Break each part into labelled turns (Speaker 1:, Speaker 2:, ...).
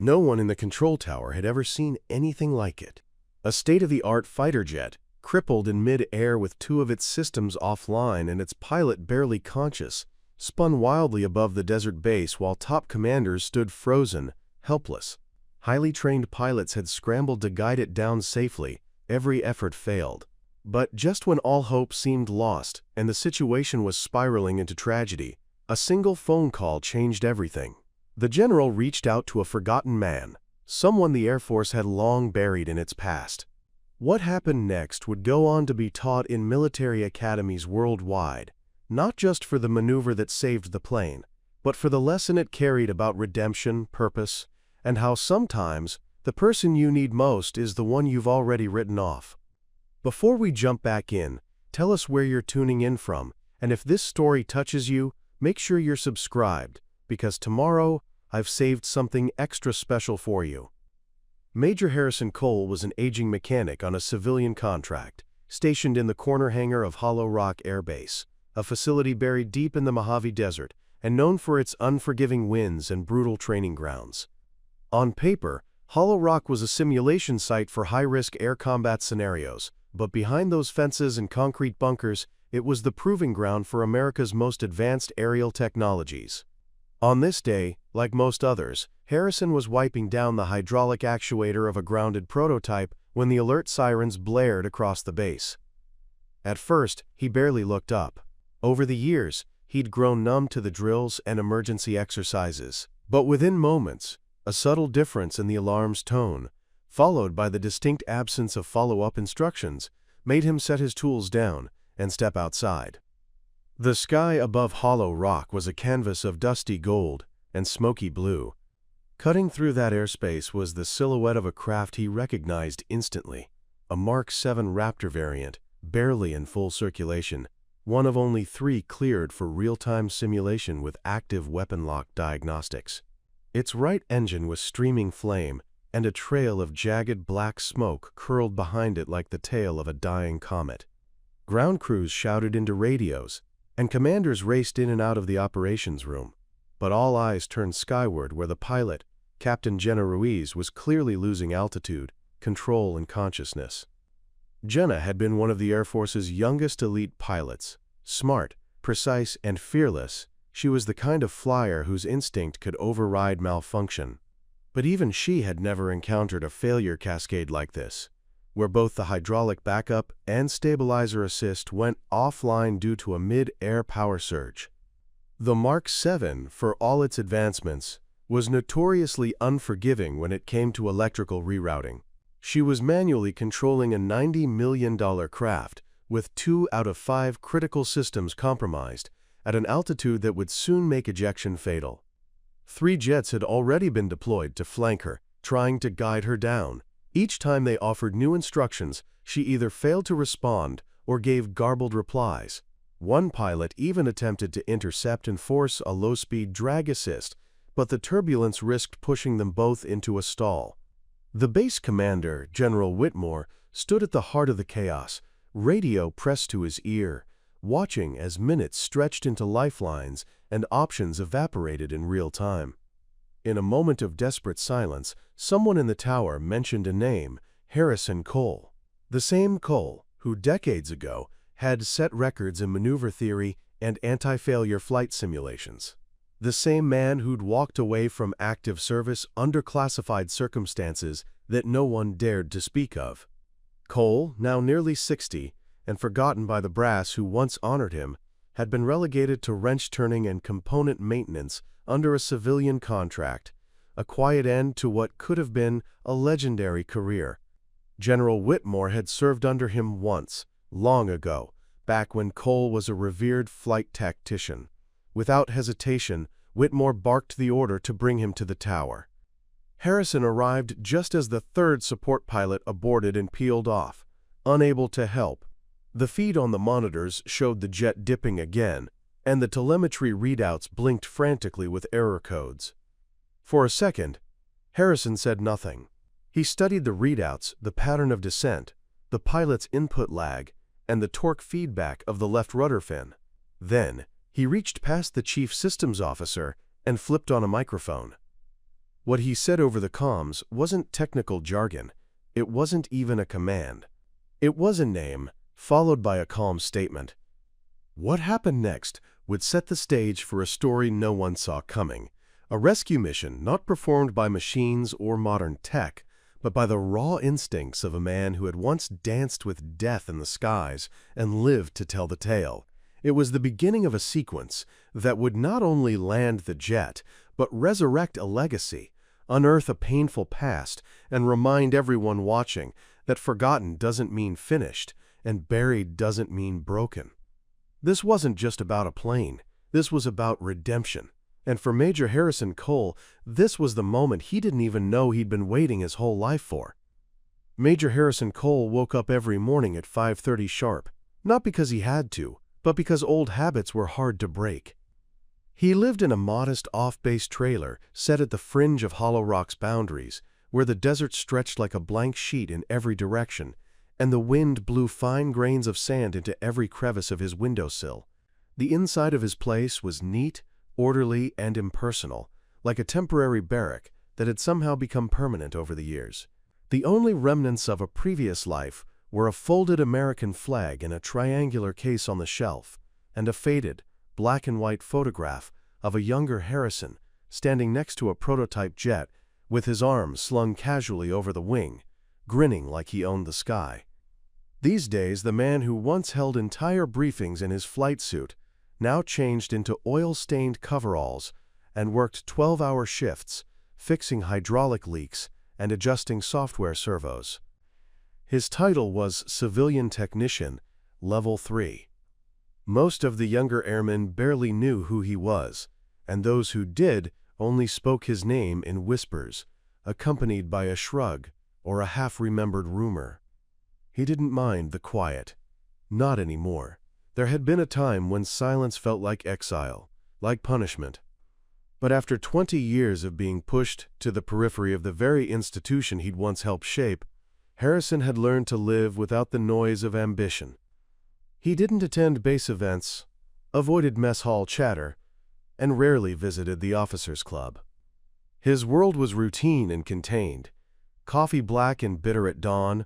Speaker 1: No one in the control tower had ever seen anything like it. A state-of-the-art fighter jet, crippled in mid-air with two of its systems offline and its pilot barely conscious, spun wildly above the desert base while top commanders stood frozen, helpless. Highly trained pilots had scrambled to guide it down safely. Every effort failed. But just when all hope seemed lost and the situation was spiraling into tragedy, a single phone call changed everything. The general reached out to a forgotten man, someone the Air Force had long buried in its past. What happened next would go on to be taught in military academies worldwide, not just for the maneuver that saved the plane, but for the lesson it carried about redemption, purpose, and how sometimes the person you need most is the one you've already written off. Before we jump back in, tell us where you're tuning in from, and if this story touches you, make sure you're subscribed, because tomorrow I've saved something extra special for you. Major Harrison Cole was an aging mechanic on a civilian contract, stationed in the corner hangar of Hollow Rock Air Base, a facility buried deep in the Mojave Desert and known for its unforgiving winds and brutal training grounds. On paper, Hollow Rock was a simulation site for high-risk air combat scenarios, but behind those fences and concrete bunkers, it was the proving ground for America's most advanced aerial technologies. On this day, like most others, Harrison was wiping down the hydraulic actuator of a grounded prototype when the alert sirens blared across the base. At first, he barely looked up. Over the years, he'd grown numb to the drills and emergency exercises. But within moments, a subtle difference in the alarm's tone, followed by the distinct absence of follow-up instructions, made him set his tools down and step outside. The sky above Hollow Rock was a canvas of dusty gold and smoky blue. Cutting through that airspace was the silhouette of a craft he recognized instantly, a Mark 7 Raptor variant, barely in full circulation, one of only 3 cleared for real-time simulation with active weapon-lock diagnostics. Its right engine was streaming flame, and a trail of jagged black smoke curled behind it like the tail of a dying comet. Ground crews shouted into radios, and commanders raced in and out of the operations room, but all eyes turned skyward where the pilot, Captain Jenna Ruiz, was clearly losing altitude, control, and consciousness. Jenna had been one of the Air Force's youngest elite pilots. Smart, precise, and fearless, she was the kind of flyer whose instinct could override malfunction. But even she had never encountered a failure cascade like this, where both the hydraulic backup and stabilizer assist went offline due to a mid-air power surge. The Mark 7, for all its advancements, was notoriously unforgiving when it came to electrical rerouting. She was manually controlling a $90 million craft with 2 out of 5 critical systems compromised at an altitude that would soon make ejection fatal. 3 jets had already been deployed to flank her, trying to guide her down. Each time they offered new instructions, she either failed to respond or gave garbled replies. One pilot even attempted to intercept and force a low-speed drag assist, but the turbulence risked pushing them both into a stall. The base commander, General Whitmore, stood at the heart of the chaos, radio pressed to his ear, watching as minutes stretched into lifelines and options evaporated in real time. In a moment of desperate silence, someone in the tower mentioned a name, Harrison Cole. The same Cole who decades ago had set records in maneuver theory and anti-failure flight simulations. The same man who'd walked away from active service under classified circumstances that no one dared to speak of. Cole, now nearly 60, and forgotten by the brass who once honored him, had been relegated to wrench turning and component maintenance under a civilian contract, a quiet end to what could have been a legendary career. General Whitmore had served under him once, long ago, back when Cole was a revered flight tactician. Without hesitation, Whitmore barked the order to bring him to the tower. Harrison arrived just as the 3rd support pilot aborted and peeled off, unable to help. The feed on the monitors showed the jet dipping again, and the telemetry readouts blinked frantically with error codes. For a second, Harrison said nothing. He studied the readouts, the pattern of descent, the pilot's input lag, and the torque feedback of the left rudder fin. Then, he reached past the chief systems officer and flipped on a microphone. What he said over the comms wasn't technical jargon. It wasn't even a command. It was a name, followed by a calm statement. What happened next would set the stage for a story no one saw coming. A rescue mission not performed by machines or modern tech, but by the raw instincts of a man who had once danced with death in the skies and lived to tell the tale. It was the beginning of a sequence that would not only land the jet, but resurrect a legacy, unearth a painful past, and remind everyone watching that forgotten doesn't mean finished, and buried doesn't mean broken. This wasn't just about a plane. This was about redemption. And for Major Harrison Cole, this was the moment he didn't even know he'd been waiting his whole life for. Major Harrison Cole woke up every morning at 5:30 sharp, not because he had to, but because old habits were hard to break. He lived in a modest off-base trailer set at the fringe of Hollow Rock's boundaries, where the desert stretched like a blank sheet in every direction, and the wind blew fine grains of sand into every crevice of his windowsill. The inside of his place was neat, orderly, and impersonal, like a temporary barrack that had somehow become permanent over the years. The only remnants of a previous life were a folded American flag in a triangular case on the shelf, and a faded, black-and-white photograph of a younger Harrison standing next to a prototype jet with his arms slung casually over the wing, grinning like he owned the sky. These days, the man who once held entire briefings in his flight suit now changed into oil-stained coveralls and worked 12-hour shifts, fixing hydraulic leaks and adjusting software servos. His title was Civilian Technician, Level 3. Most of the younger airmen barely knew who he was, and those who did only spoke his name in whispers, accompanied by a shrug or a half-remembered rumor. He didn't mind the quiet. Not anymore. There had been a time when silence felt like exile, like punishment. But after 20 years of being pushed to the periphery of the very institution he'd once helped shape, Harrison had learned to live without the noise of ambition. He didn't attend base events, avoided mess hall chatter, and rarely visited the officers' club. His world was routine and contained. Coffee black and bitter at dawn,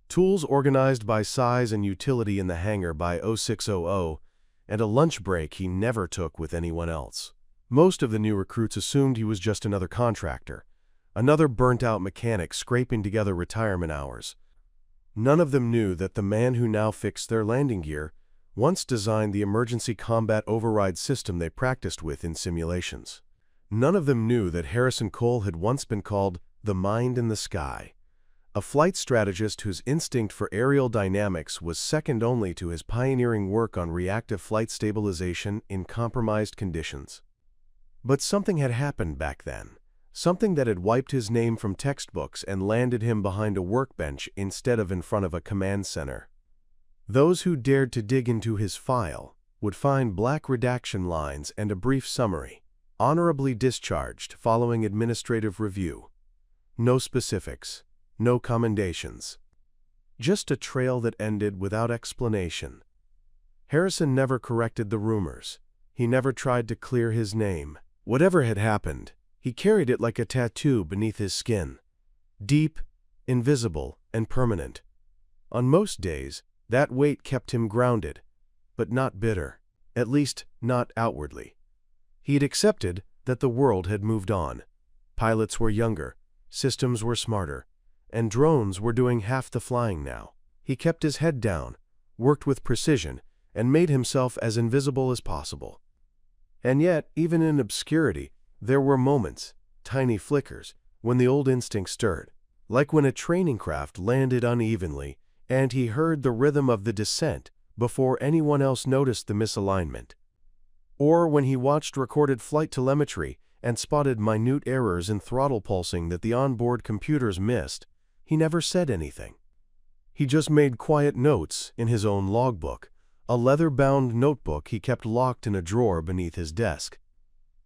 Speaker 1: tools organized by size and utility in the hangar by 0600, and a lunch break he never took with anyone else. Most of the new recruits assumed he was just another contractor, another burnt-out mechanic scraping together retirement hours. None of them knew that the man who now fixed their landing gear once designed the emergency combat override system they practiced with in simulations. None of them knew that Harrison Cole had once been called the mind in the sky, a flight strategist whose instinct for aerial dynamics was second only to his pioneering work on reactive flight stabilization in compromised conditions. But something had happened back then, something that had wiped his name from textbooks and landed him behind a workbench instead of in front of a command center. Those who dared to dig into his file would find black redaction lines and a brief summary, honorably discharged following administrative review. No specifics. No commendations. Just a trail that ended without explanation. Harrison never corrected the rumors. He never tried to clear his name. Whatever had happened, he carried it like a tattoo beneath his skin. Deep, invisible, and permanent. On most days, that weight kept him grounded, but not bitter, at least not outwardly. He had accepted that the world had moved on. Pilots were younger, systems were smarter, and drones were doing half the flying now. He kept his head down, worked with precision, and made himself as invisible as possible. And yet, even in obscurity, there were moments, tiny flickers, when the old instinct stirred, like when a training craft landed unevenly and he heard the rhythm of the descent before anyone else noticed the misalignment. Or when he watched recorded flight telemetry and spotted minute errors in throttle pulsing that the onboard computers missed. He never said anything. He just made quiet notes in his own logbook, a leather-bound notebook he kept locked in a drawer beneath his desk.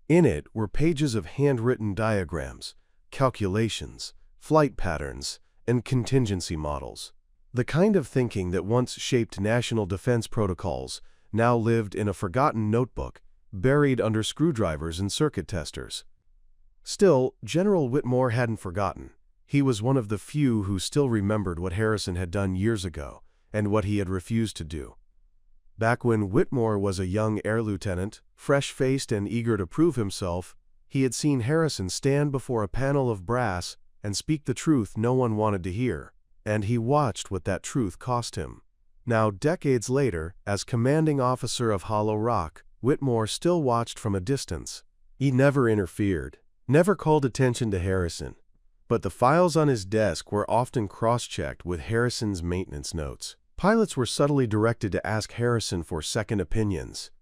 Speaker 1: In it were pages of handwritten diagrams, calculations, flight patterns, and contingency models. The kind of thinking that once shaped national defense protocols now lived in a forgotten notebook, buried under screwdrivers and circuit testers. Still, General Whitmore hadn't forgotten. He was one of the few who still remembered what Harrison had done years ago, and what he had refused to do. Back when Whitmore was a young air lieutenant, fresh-faced and eager to prove himself, he had seen Harrison stand before a panel of brass and speak the truth no one wanted to hear, and he watched what that truth cost him. Now, decades later, as commanding officer of Hollow Rock, Whitmore still watched from a distance. He never interfered, never called attention to Harrison, but the files on his desk were often cross-checked with Harrison's maintenance notes. Pilots were subtly directed to ask Harrison for second opinions.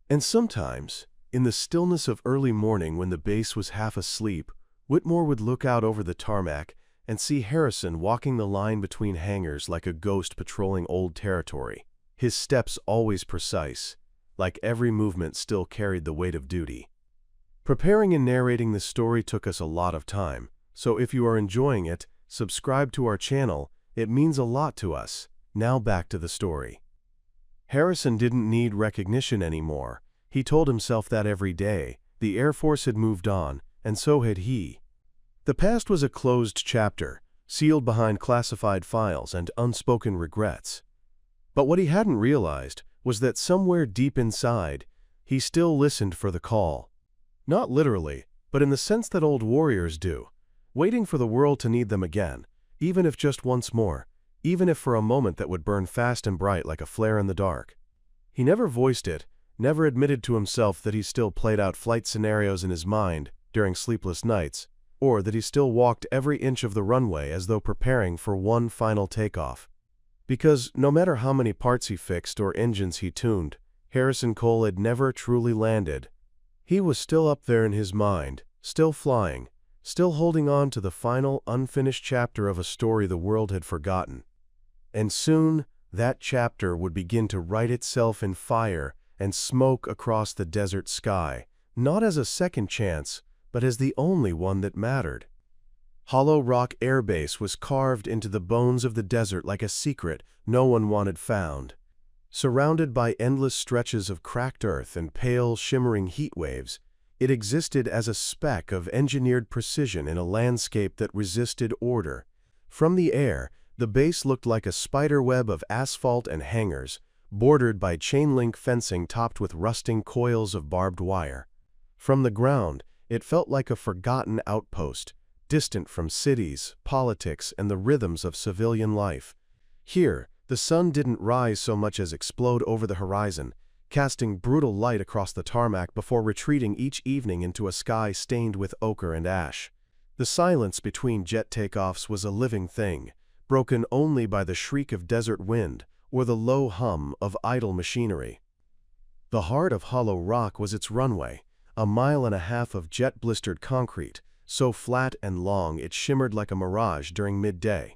Speaker 1: And sometimes, in the stillness of early morning when the base was half asleep, Whitmore would look out over the tarmac and see Harrison walking the line between hangars like a ghost patrolling old territory, his steps always precise, like every movement still carried the weight of duty. Preparing and narrating this story took us a lot of time, so if you are enjoying it, subscribe to our channel. It means a lot to us. Now back to the story. Harrison didn't need recognition anymore. He told himself that every day. The Air Force had moved on, and so had he. The past was a closed chapter, sealed behind classified files and unspoken regrets. But what he hadn't realized was that somewhere deep inside, he still listened for the call. Not literally, but in the sense that old warriors do, waiting for the world to need them again, even if just once more, even if for a moment that would burn fast and bright like a flare in the dark. He never voiced it, never admitted to himself that he still played out flight scenarios in his mind during sleepless nights, or that he still walked every inch of the runway as though preparing for one final takeoff. Because no matter how many parts he fixed or engines he tuned, Harrison Cole had never truly landed. He was still up there in his mind, still flying, still holding on to the final, unfinished chapter of a story the world had forgotten. And soon, that chapter would begin to write itself in fire and smoke across the desert sky, not as a second chance, but as the only one that mattered. Hollow Rock Air Base was carved into the bones of the desert like a secret no one wanted found. Surrounded by endless stretches of cracked earth and pale, shimmering heat waves, it existed as a speck of engineered precision in a landscape that resisted order. From the air, the base looked like a spiderweb of asphalt and hangars, bordered by chain-link fencing topped with rusting coils of barbed wire. From the ground, it felt like a forgotten outpost, distant from cities, politics, and the rhythms of civilian life. Here, the sun didn't rise so much as explode over the horizon, casting brutal light across the tarmac before retreating each evening into a sky stained with ochre and ash. The silence between jet takeoffs was a living thing, broken only by the shriek of desert wind or the low hum of idle machinery. The heart of Hollow Rock was its runway, a mile and a half of jet-blistered concrete, so flat and long it shimmered like a mirage during midday.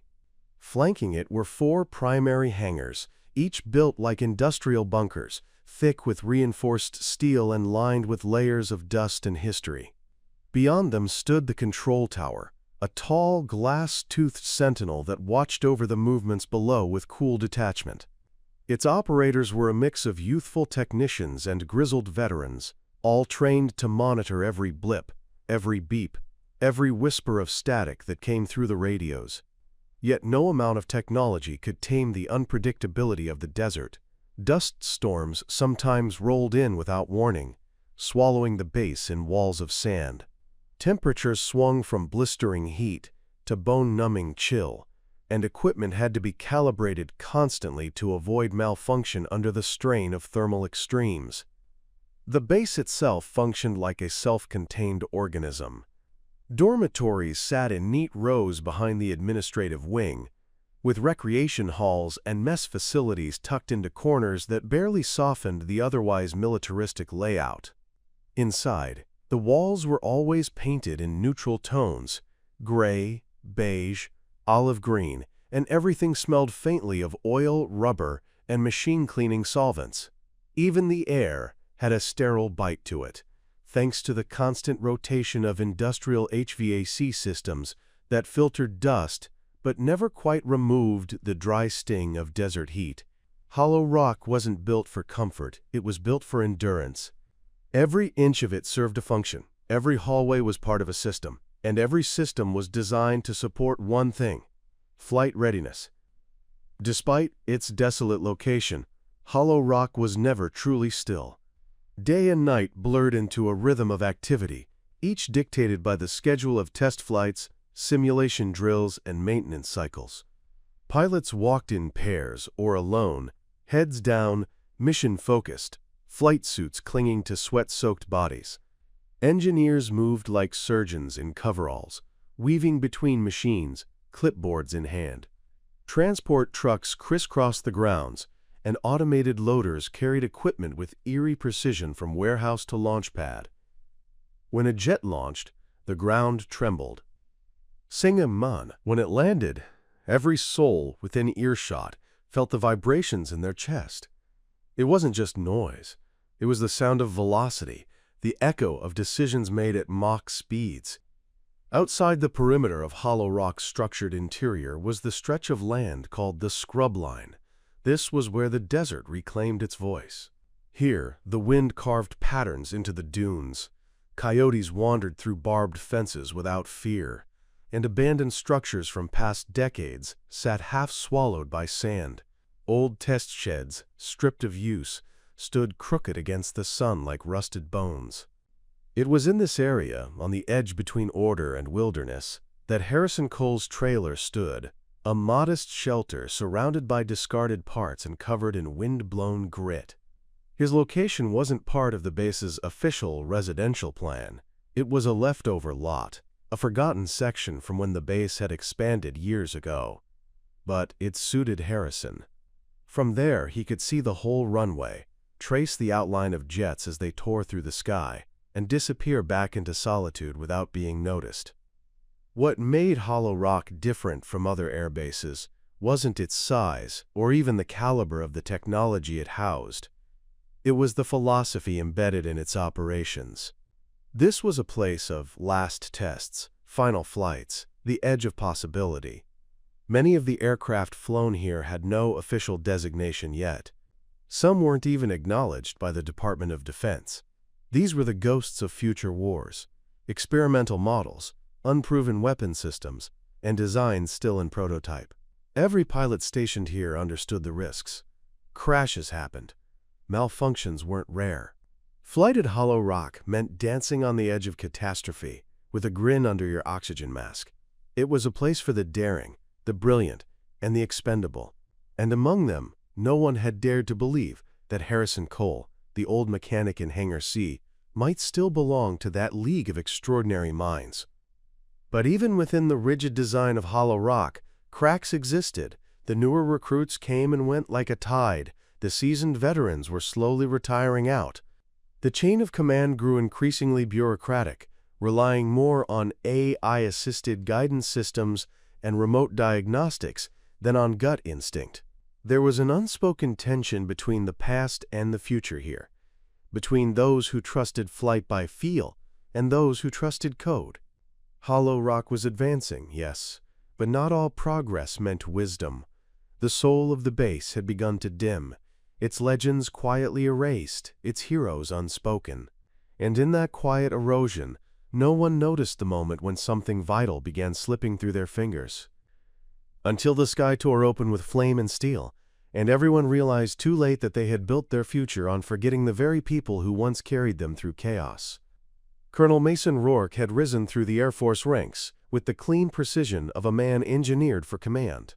Speaker 1: Flanking it were 4 primary hangars, each built like industrial bunkers, thick with reinforced steel and lined with layers of dust and history. Beyond them stood the control tower, a tall, glass-toothed sentinel that watched over the movements below with cool detachment. Its operators were a mix of youthful technicians and grizzled veterans, all trained to monitor every blip, every beep, every whisper of static that came through the radios. Yet no amount of technology could tame the unpredictability of the desert. Dust storms sometimes rolled in without warning, swallowing the base in walls of sand. Temperatures swung from blistering heat to bone-numbing chill, and equipment had to be calibrated constantly to avoid malfunction under the strain of thermal extremes. The base itself functioned like a self-contained organism. Dormitories sat in neat rows behind the administrative wing, with recreation halls and mess facilities tucked into corners that barely softened the otherwise militaristic layout. Inside, the walls were always painted in neutral tones, gray, beige, olive green, and everything smelled faintly of oil, rubber, and machine-cleaning solvents. Even the air had a sterile bite to it, thanks to the constant rotation of industrial HVAC systems that filtered dust but never quite removed the dry sting of desert heat. Hollow Rock wasn't built for comfort, it was built for endurance. Every inch of it served a function, Every hallway was part of a system, and every system was designed to support one thing: flight readiness. Despite its desolate location, Hollow Rock was never truly still. Day and night blurred into a rhythm of activity, each dictated by the schedule of test flights, simulation drills, and maintenance cycles. Pilots walked in pairs or alone, heads down, mission-focused, flight suits clinging to sweat-soaked bodies. Engineers moved like surgeons in coveralls, weaving between machines, clipboards in hand. Transport trucks crisscrossed the grounds, and automated loaders carried equipment with eerie precision from warehouse to launch pad. When a jet launched, the ground trembled. Sing-a-man. When it landed, every soul within earshot felt the vibrations in their chest. It wasn't just noise. It was the sound of velocity, the echo of decisions made at Mach speeds. Outside the perimeter of Hollow Rock's structured interior was the stretch of land called the Scrub Line. This was where the desert reclaimed its voice. Here, the wind carved patterns into the dunes. Coyotes wandered through barbed fences without fear, and abandoned structures from past decades sat half-swallowed by sand. Old test sheds, stripped of use, stood crooked against the sun like rusted bones. It was in this area, on the edge between order and wilderness, that Harrison Cole's trailer stood, a modest shelter surrounded by discarded parts and covered in wind-blown grit. His location wasn't part of the base's official residential plan. It was a leftover lot, a forgotten section from when the base had expanded years ago. But it suited Harrison. From there, he could see the whole runway, trace the outline of jets as they tore through the sky, and disappear back into solitude without being noticed. What made Hollow Rock different from other air bases wasn't its size or even the caliber of the technology it housed. It was the philosophy embedded in its operations. This was a place of last tests, final flights, the edge of possibility. Many of the aircraft flown here had no official designation yet. Some weren't even acknowledged by the Department of Defense. These were the ghosts of future wars, experimental models, unproven weapon systems, and designs still in prototype. Every pilot stationed here understood the risks. Crashes happened. Malfunctions weren't rare. Flight at Hollow Rock meant dancing on the edge of catastrophe, with a grin under your oxygen mask. It was a place for the daring, the brilliant, and the expendable. And among them, no one had dared to believe that Harrison Cole, the old mechanic in Hangar C, might still belong to that league of extraordinary minds. But even within the rigid design of Hollow Rock, cracks existed. The newer recruits came and went like a tide. The seasoned veterans were slowly retiring out. The chain of command grew increasingly bureaucratic, relying more on AI-assisted guidance systems and remote diagnostics than on gut instinct. There was an unspoken tension between the past and the future here, between those who trusted flight by feel and those who trusted code. Hollow Rock was advancing, yes, but not all progress meant wisdom. The soul of the base had begun to dim, its legends quietly erased, its heroes unspoken. And in that quiet erosion, no one noticed the moment when something vital began slipping through their fingers. Until the sky tore open with flame and steel, and everyone realized too late that they had built their future on forgetting the very people who once carried them through chaos. Colonel Mason Rourke had risen through the Air Force ranks with the clean precision of a man engineered for command.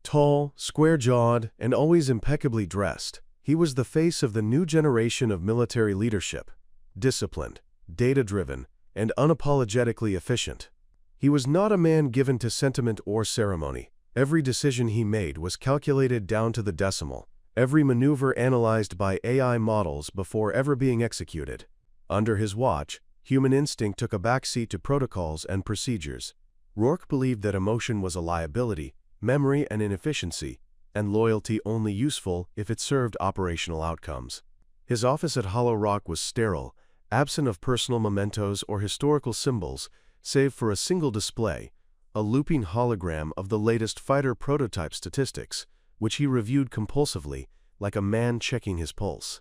Speaker 1: Tall, square-jawed, and always impeccably dressed, he was the face of the new generation of military leadership, disciplined, data-driven, and unapologetically efficient. He was not a man given to sentiment or ceremony. Every decision he made was calculated down to the decimal, every maneuver analyzed by AI models before ever being executed. Under his watch, human instinct took a backseat to protocols and procedures. Rourke believed that emotion was a liability, memory an inefficiency, and loyalty only useful if it served operational outcomes. His office at Hollow Rock was sterile, absent of personal mementos or historical symbols, save for a single display, a looping hologram of the latest fighter prototype statistics, which he reviewed compulsively, like a man checking his pulse.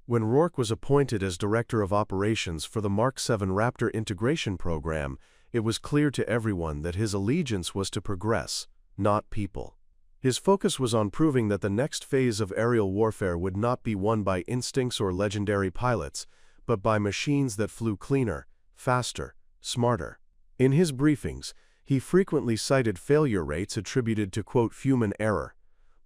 Speaker 1: When Rourke was appointed as Director of Operations for the Mark 7 Raptor integration program, it was clear to everyone that his allegiance was to progress, not people. His focus was on proving that the next phase of aerial warfare would not be won by instincts or legendary pilots, but by machines that flew cleaner, faster, smarter. In his briefings, he frequently cited failure rates attributed to, quote, human error,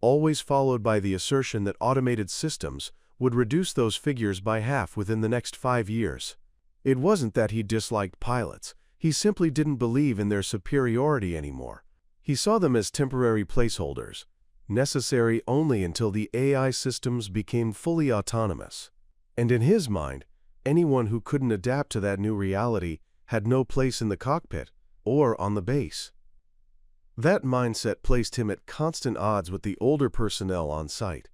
Speaker 1: always followed by the assertion that automated systems would reduce those figures by half within the next 5 years. It wasn't that he disliked pilots. He simply didn't believe in their superiority anymore. He saw them as temporary placeholders, necessary only until the AI systems became fully autonomous. And in his mind, anyone who couldn't adapt to that new reality had no place in the cockpit or on the base. That mindset placed him at constant odds with the older personnel on site.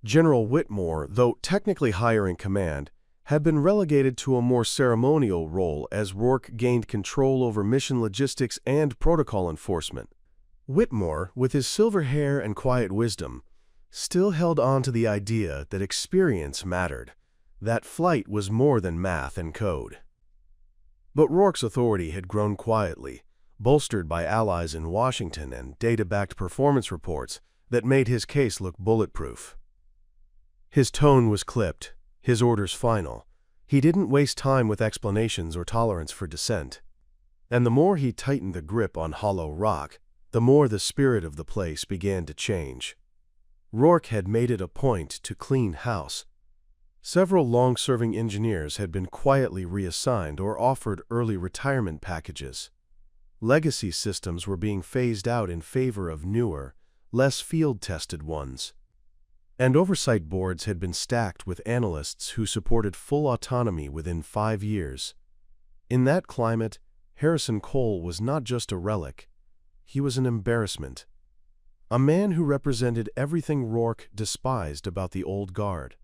Speaker 1: General Whitmore, though technically higher in command, had been relegated to a more ceremonial role as Rourke gained control over mission logistics and protocol enforcement. Whitmore, with his silver hair and quiet wisdom, still held on to the idea that experience mattered, that flight was more than math and code. But Rourke's authority had grown quietly, bolstered by allies in Washington and data-backed performance reports that made his case look bulletproof. His tone was clipped, his orders final. He didn't waste time with explanations or tolerance for dissent. And the more he tightened the grip on hollow rock, the more the spirit of the place began to change. Rourke had made it a point to clean house. Several long-serving engineers had been quietly reassigned or offered early retirement packages. Legacy systems were being phased out in favor of newer, less field-tested ones. And oversight boards had been stacked with analysts who supported full autonomy within 5 years. In that climate, Harrison Cole was not just a relic. He was an embarrassment. A man who represented everything Rourke despised about the old guard.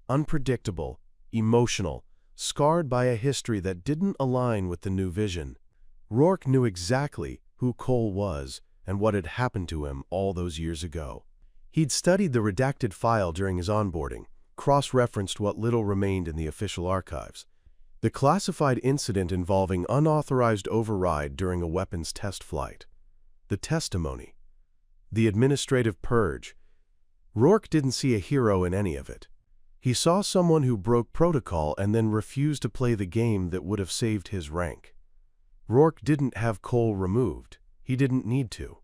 Speaker 1: Unpredictable, emotional, scarred by a history that didn't align with the new vision. Rourke knew exactly who Cole was and what had happened to him all those years ago. He'd studied the redacted file during his onboarding, cross-referenced what little remained in the official archives. The classified incident involving unauthorized override during a weapons test flight. The testimony. The administrative purge. Rourke didn't see a hero in any of it. He saw someone who broke protocol and then refused to play the game that would have saved his rank. Rourke didn't have Cole removed. He didn't need to.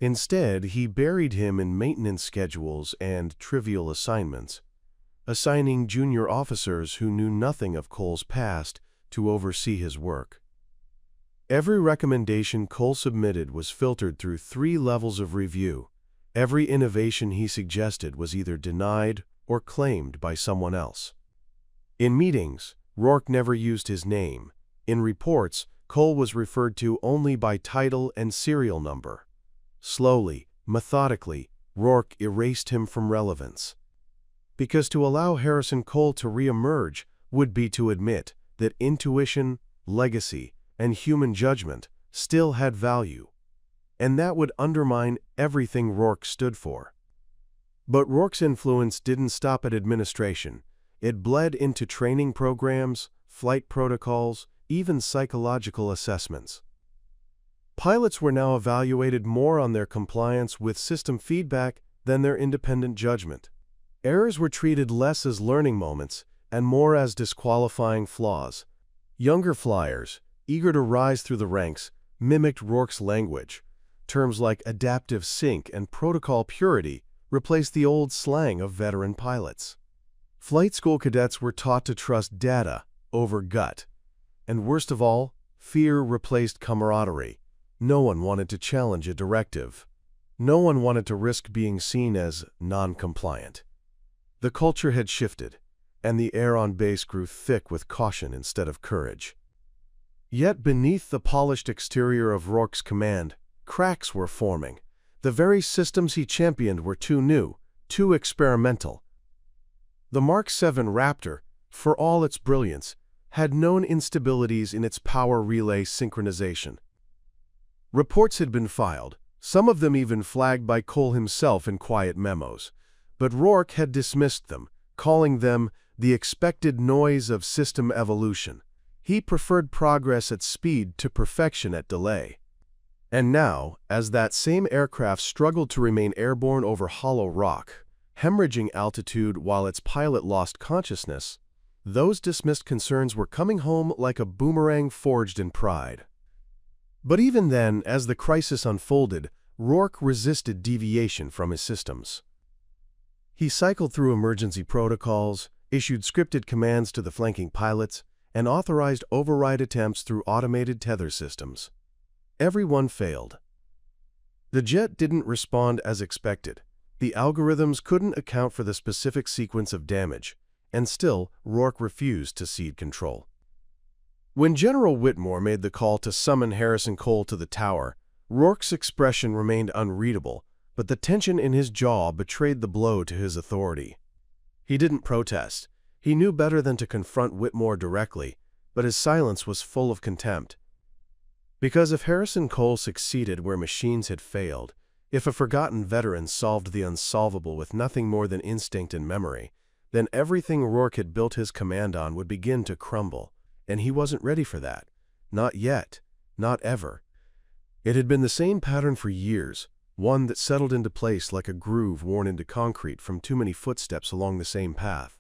Speaker 1: Instead, he buried him in maintenance schedules and trivial assignments, assigning junior officers who knew nothing of Cole's past to oversee his work. Every recommendation Cole submitted was filtered through 3 levels of review. Every innovation he suggested was either denied or claimed by someone else. In meetings, Rourke never used his name. In reports, Cole was referred to only by title and serial number. Slowly, methodically, Rourke erased him from relevance. Because to allow Harrison Cole to re-emerge would be to admit that intuition, legacy, and human judgment still had value, and that would undermine everything Rourke stood for. But Rourke's influence didn't stop at administration. It bled into training programs, flight protocols, even psychological assessments. Pilots were now evaluated more on their compliance with system feedback than their independent judgment. Errors were treated less as learning moments and more as disqualifying flaws. Younger flyers, eager to rise through the ranks, mimicked Rourke's language. Terms like adaptive sync and protocol purity replaced the old slang of veteran pilots. Flight school cadets were taught to trust data over gut. And worst of all, fear replaced camaraderie. No one wanted to challenge a directive. No one wanted to risk being seen as non-compliant. The culture had shifted, and the air on base grew thick with caution instead of courage. Yet beneath the polished exterior of Rourke's command, cracks were forming. The very systems he championed were too new, too experimental. The Mark 7 Raptor, for all its brilliance, had known instabilities in its power relay synchronization. Reports had been filed, some of them even flagged by Cole himself in quiet memos, but Rourke had dismissed them, calling them the expected noise of system evolution. He preferred progress at speed to perfection at delay. And now, as that same aircraft struggled to remain airborne over hollow rock, hemorrhaging altitude while its pilot lost consciousness, those dismissed concerns were coming home like a boomerang forged in pride. But even then, as the crisis unfolded, Rourke resisted deviation from his systems. He cycled through emergency protocols, issued scripted commands to the flanking pilots, and authorized override attempts through automated tether systems. Every one failed. The jet didn't respond as expected. The algorithms couldn't account for the specific sequence of damage, and still, Rourke refused to cede control. When General Whitmore made the call to summon Harrison Cole to the tower, Rourke's expression remained unreadable, but the tension in his jaw betrayed the blow to his authority. He didn't protest. He knew better than to confront Whitmore directly, but his silence was full of contempt. Because if Harrison Cole succeeded where machines had failed, if a forgotten veteran solved the unsolvable with nothing more than instinct and memory, then everything Rourke had built his command on would begin to crumble, and he wasn't ready for that. Not yet. Not ever. It had been the same pattern for years, one that settled into place like a groove worn into concrete from too many footsteps along the same path.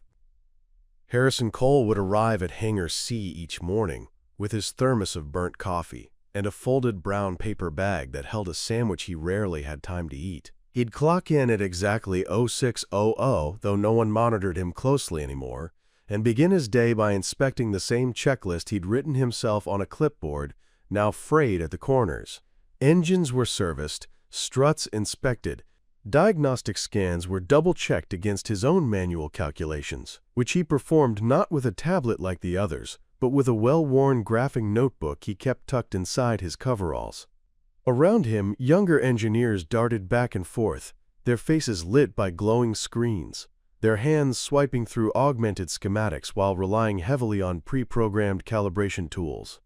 Speaker 1: Harrison Cole would arrive at Hangar C each morning with his thermos of burnt coffee and a folded brown paper bag that held a sandwich he rarely had time to eat. He'd clock in at exactly 0600, though no one monitored him closely anymore, and begin his day by inspecting the same checklist he'd written himself on a clipboard, now frayed at the corners. Engines were serviced, struts inspected, diagnostic scans were double-checked against his own manual calculations, which he performed not with a tablet like the others, but with a well-worn graphing notebook he kept tucked inside his coveralls. Around him, younger engineers darted back and forth, their faces lit by glowing screens, their hands swiping through augmented schematics while relying heavily on pre-programmed calibration tools.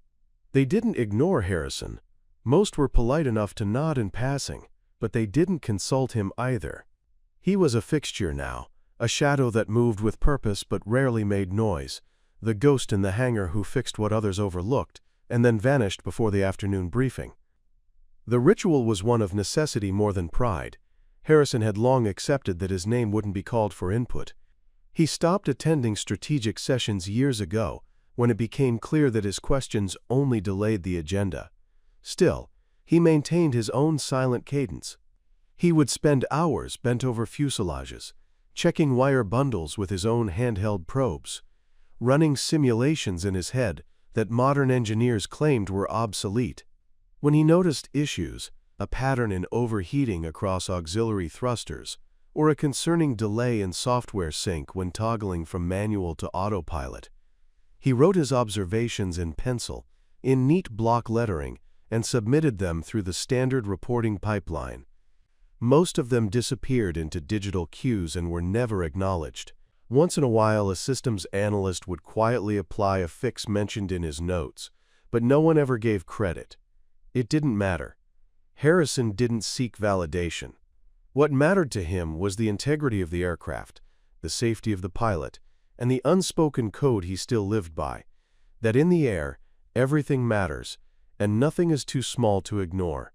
Speaker 1: They didn't ignore Harrison. Most were polite enough to nod in passing, but they didn't consult him either. He was a fixture now, a shadow that moved with purpose but rarely made noise, the ghost in the hangar who fixed what others overlooked and then vanished before the afternoon briefing. The ritual was one of necessity more than pride. Harrison had long accepted that his name wouldn't be called for input. He stopped attending strategic sessions years ago when it became clear that his questions only delayed the agenda. Still, he maintained his own silent cadence. He would spend hours bent over fuselages, checking wire bundles with his own handheld probes, running simulations in his head that modern engineers claimed were obsolete. When he noticed issues, a pattern in overheating across auxiliary thrusters, or a concerning delay in software sync when toggling from manual to autopilot, he wrote his observations in pencil, in neat block lettering, and submitted them through the standard reporting pipeline. Most of them disappeared into digital queues and were never acknowledged. Once in a while, a systems analyst would quietly apply a fix mentioned in his notes, but no one ever gave credit. It didn't matter. Harrison didn't seek validation. What mattered to him was the integrity of the aircraft, the safety of the pilot, and the unspoken code he still lived by, that in the air, everything matters, and nothing is too small to ignore.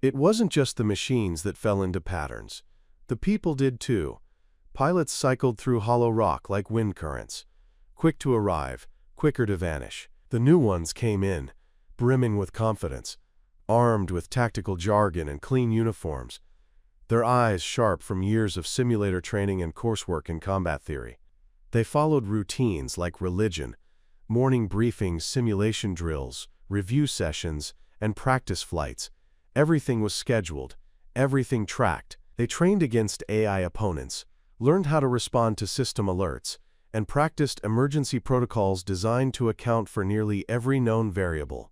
Speaker 1: It wasn't just the machines that fell into patterns. The people did too. Pilots cycled through hollow rock like wind currents, quick to arrive, quicker to vanish. The new ones came in, brimming with confidence, armed with tactical jargon and clean uniforms, their eyes sharp from years of simulator training and coursework in combat theory. They followed routines like religion, morning briefings, simulation drills, review sessions, and practice flights. Everything was scheduled, everything tracked. They trained against AI opponents, learned how to respond to system alerts, and practiced emergency protocols designed to account for nearly every known variable.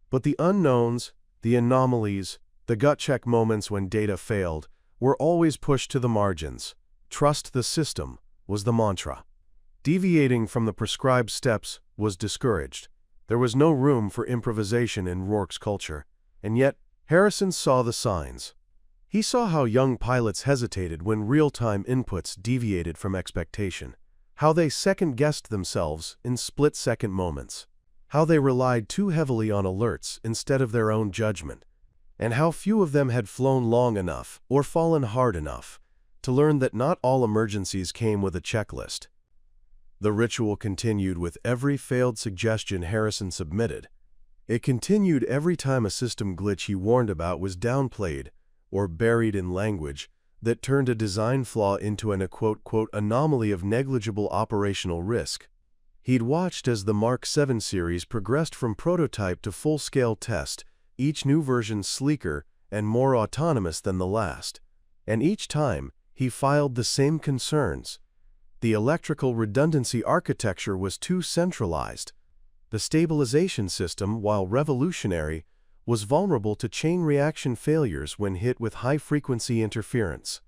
Speaker 1: But the unknowns, the anomalies, the gut-check moments when data failed, were always pushed to the margins. Trust the system was the mantra. Deviating from the prescribed steps was discouraged. There was no room for improvisation in Rourke's culture, and yet Harrison saw the signs. He saw how young pilots hesitated when real-time inputs deviated from expectation, how they second-guessed themselves in split-second moments, how they relied too heavily on alerts instead of their own judgment, and how few of them had flown long enough or fallen hard enough to learn that not all emergencies came with a checklist. The ritual continued with every failed suggestion Harrison submitted. It continued every time a system glitch he warned about was downplayed or buried in language that turned a design flaw into an anomaly of negligible operational risk. He'd watched as the Mark 7 series progressed from prototype to full-scale test, each new version sleeker and more autonomous than the last. And each time, he filed the same concerns. The electrical redundancy architecture was too centralized. The stabilization system, while revolutionary, was vulnerable to chain reaction failures when hit with high-frequency interference.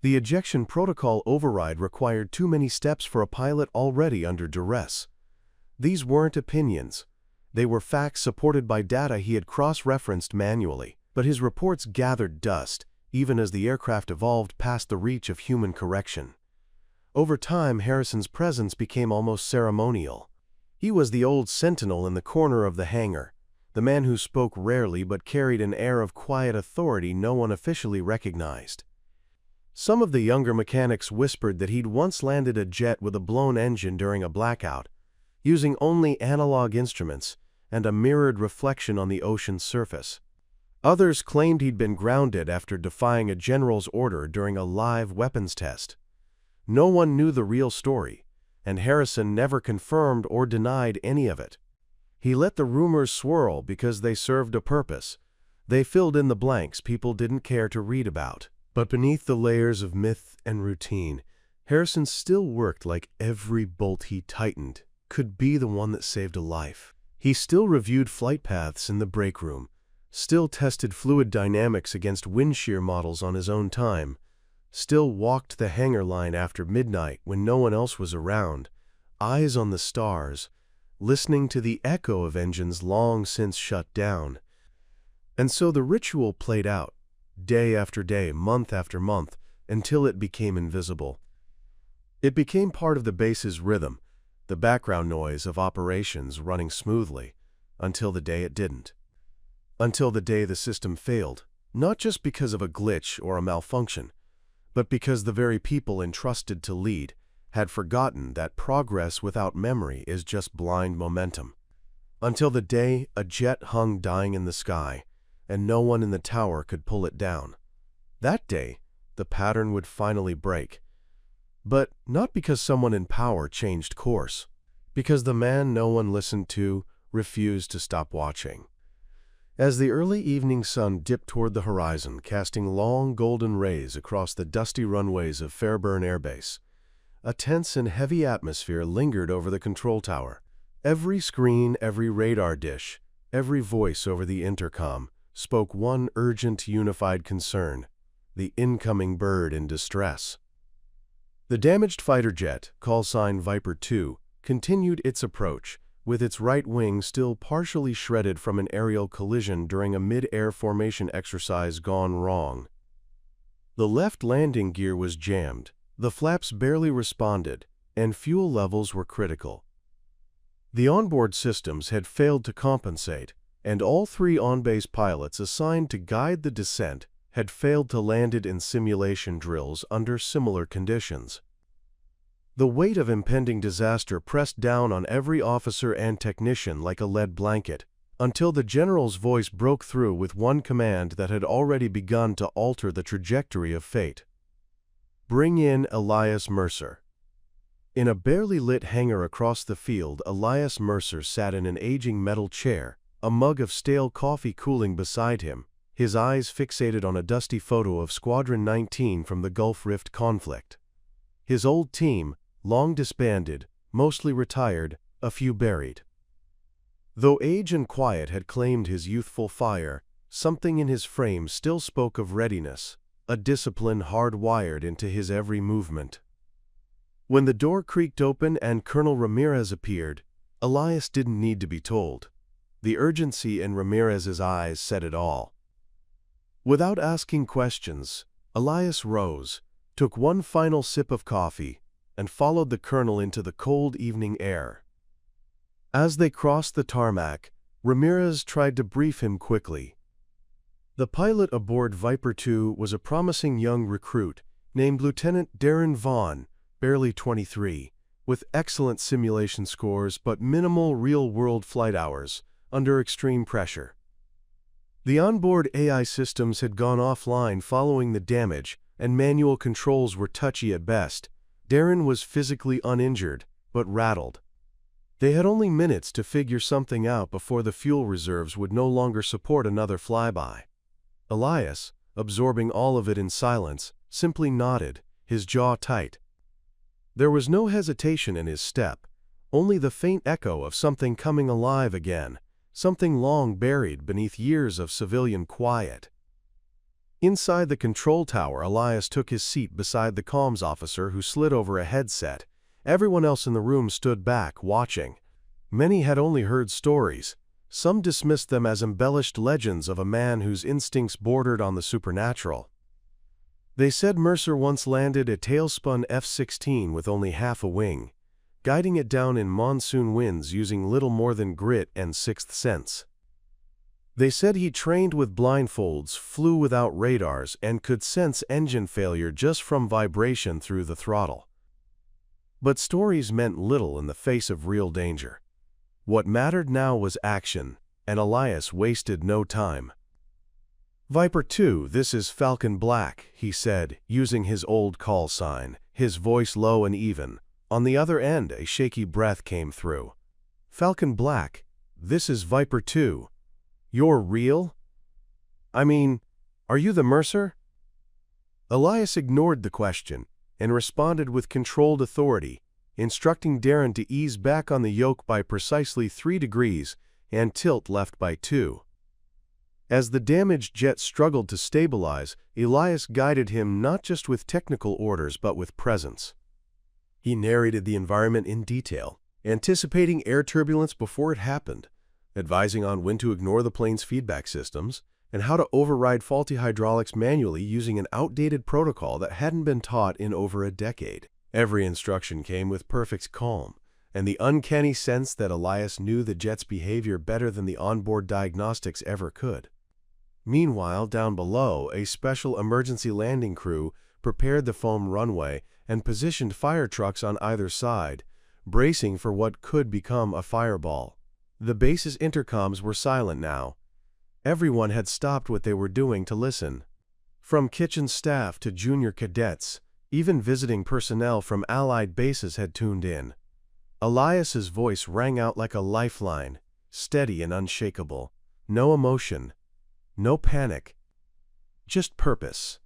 Speaker 1: The ejection protocol override required too many steps for a pilot already under duress. These weren't opinions. They were facts supported by data he had cross-referenced manually, but his reports gathered dust, even as the aircraft evolved past the reach of human correction. Over time, Harrison's presence became almost ceremonial. He was the old sentinel in the corner of the hangar, the man who spoke rarely but carried an air of quiet authority no one officially recognized. Some of the younger mechanics whispered that he'd once landed a jet with a blown engine during a blackout, using only analog instruments and a mirrored reflection on the ocean's surface. Others claimed he'd been grounded after defying a general's order during a live weapons test. No one knew the real story, and Harrison never confirmed or denied any of it. He let the rumors swirl because they served a purpose. They filled in the blanks people didn't care to read about. But beneath the layers of myth and routine, Harrison still worked like every bolt he tightened could be the one that saved a life. He still reviewed flight paths in the break room, still tested fluid dynamics against wind shear models on his own time, still walked the hangar line after midnight when no one else was around, eyes on the stars, listening to the echo of engines long since shut down. And so the ritual played out, day after day, month after month, until it became invisible. It became part of the base's rhythm, the background noise of operations running smoothly, until the day it didn't. Until the day the system failed, not just because of a glitch or a malfunction, but because the very people entrusted to lead had forgotten that progress without memory is just blind momentum. Until the day a jet hung dying in the sky, and no one in the tower could pull it down. That day, the pattern would finally break. But not because someone in power changed course, because the man no one listened to refused to stop watching. As the early evening sun dipped toward the horizon, casting long golden rays across the dusty runways of Fairburn Air Base, a tense and heavy atmosphere lingered over the control tower. Every screen, every radar dish, every voice over the intercom spoke one urgent, unified concern: the incoming bird in distress. The damaged fighter jet, call sign Viper 2, continued its approach, with its right wing still partially shredded from an aerial collision during a mid-air formation exercise gone wrong. The left landing gear was jammed, the flaps barely responded, and fuel levels were critical. The onboard systems had failed to compensate, and all three on-base pilots assigned to guide the descent had failed to land it in simulation drills under similar conditions. The weight of impending disaster pressed down on every officer and technician like a lead blanket, until the general's voice broke through with one command that had already begun to alter the trajectory of fate. "Bring in Elias Mercer." In a barely lit hangar across the field, Elias Mercer sat in an aging metal chair, a mug of stale coffee cooling beside him, his eyes fixated on a dusty photo of Squadron 19 from the Gulf Rift conflict. His old team, long disbanded, mostly retired, a few buried. Though age and quiet had claimed his youthful fire, something in his frame still spoke of readiness, a discipline hardwired into his every movement. When the door creaked open and Colonel Ramirez appeared, Elias didn't need to be told. The urgency in Ramirez's eyes said it all. Without asking questions, Elias rose, took one final sip of coffee, and followed the colonel into the cold evening air. As they crossed the tarmac, Ramirez tried to brief him quickly. The pilot aboard Viper 2 was a promising young recruit named Lieutenant Darren Vaughn, barely 23, with excellent simulation scores but minimal real-world flight hours, under extreme pressure. The onboard AI systems had gone offline following the damage, and manual controls were touchy at best. Darren was physically uninjured, but rattled. They had only minutes to figure something out before the fuel reserves would no longer support another flyby. Elias, absorbing all of it in silence, simply nodded, his jaw tight. There was no hesitation in his step, only the faint echo of something coming alive again, something long buried beneath years of civilian quiet. Inside the control tower, Elias took his seat beside the comms officer who slid over a headset. Everyone else in the room stood back, watching. Many had only heard stories. Some dismissed them as embellished legends of a man whose instincts bordered on the supernatural. They said Mercer once landed a tailspun F-16 with only half a wing, guiding it down in monsoon winds using little more than grit and sixth sense. They said he trained with blindfolds, flew without radars, and could sense engine failure just from vibration through the throttle. But stories meant little in the face of real danger. What mattered now was action, and Elias wasted no time. "Viper 2, this is Falcon Black," he said, using his old call sign, his voice low and even. On the other end, a shaky breath came through. "Falcon Black, this is Viper 2. You're real? I mean, are you the Mercer?" Elias ignored the question and responded with controlled authority, instructing Darren to ease back on the yoke by precisely 3 degrees and tilt left by 2. As the damaged jet struggled to stabilize, Elias guided him not just with technical orders but with presence. He narrated the environment in detail, anticipating air turbulence before it happened, advising on when to ignore the plane's feedback systems, and how to override faulty hydraulics manually using an outdated protocol that hadn't been taught in over a decade. Every instruction came with perfect calm, and the uncanny sense that Elias knew the jet's behavior better than the onboard diagnostics ever could. Meanwhile, down below, a special emergency landing crew prepared the foam runway and positioned fire trucks on either side, bracing for what could become a fireball. The base's intercoms were silent now. Everyone had stopped what they were doing to listen. From kitchen staff to junior cadets, even visiting personnel from allied bases had tuned in. Elias's voice rang out like a lifeline, steady and unshakable. No emotion, no panic, just purpose.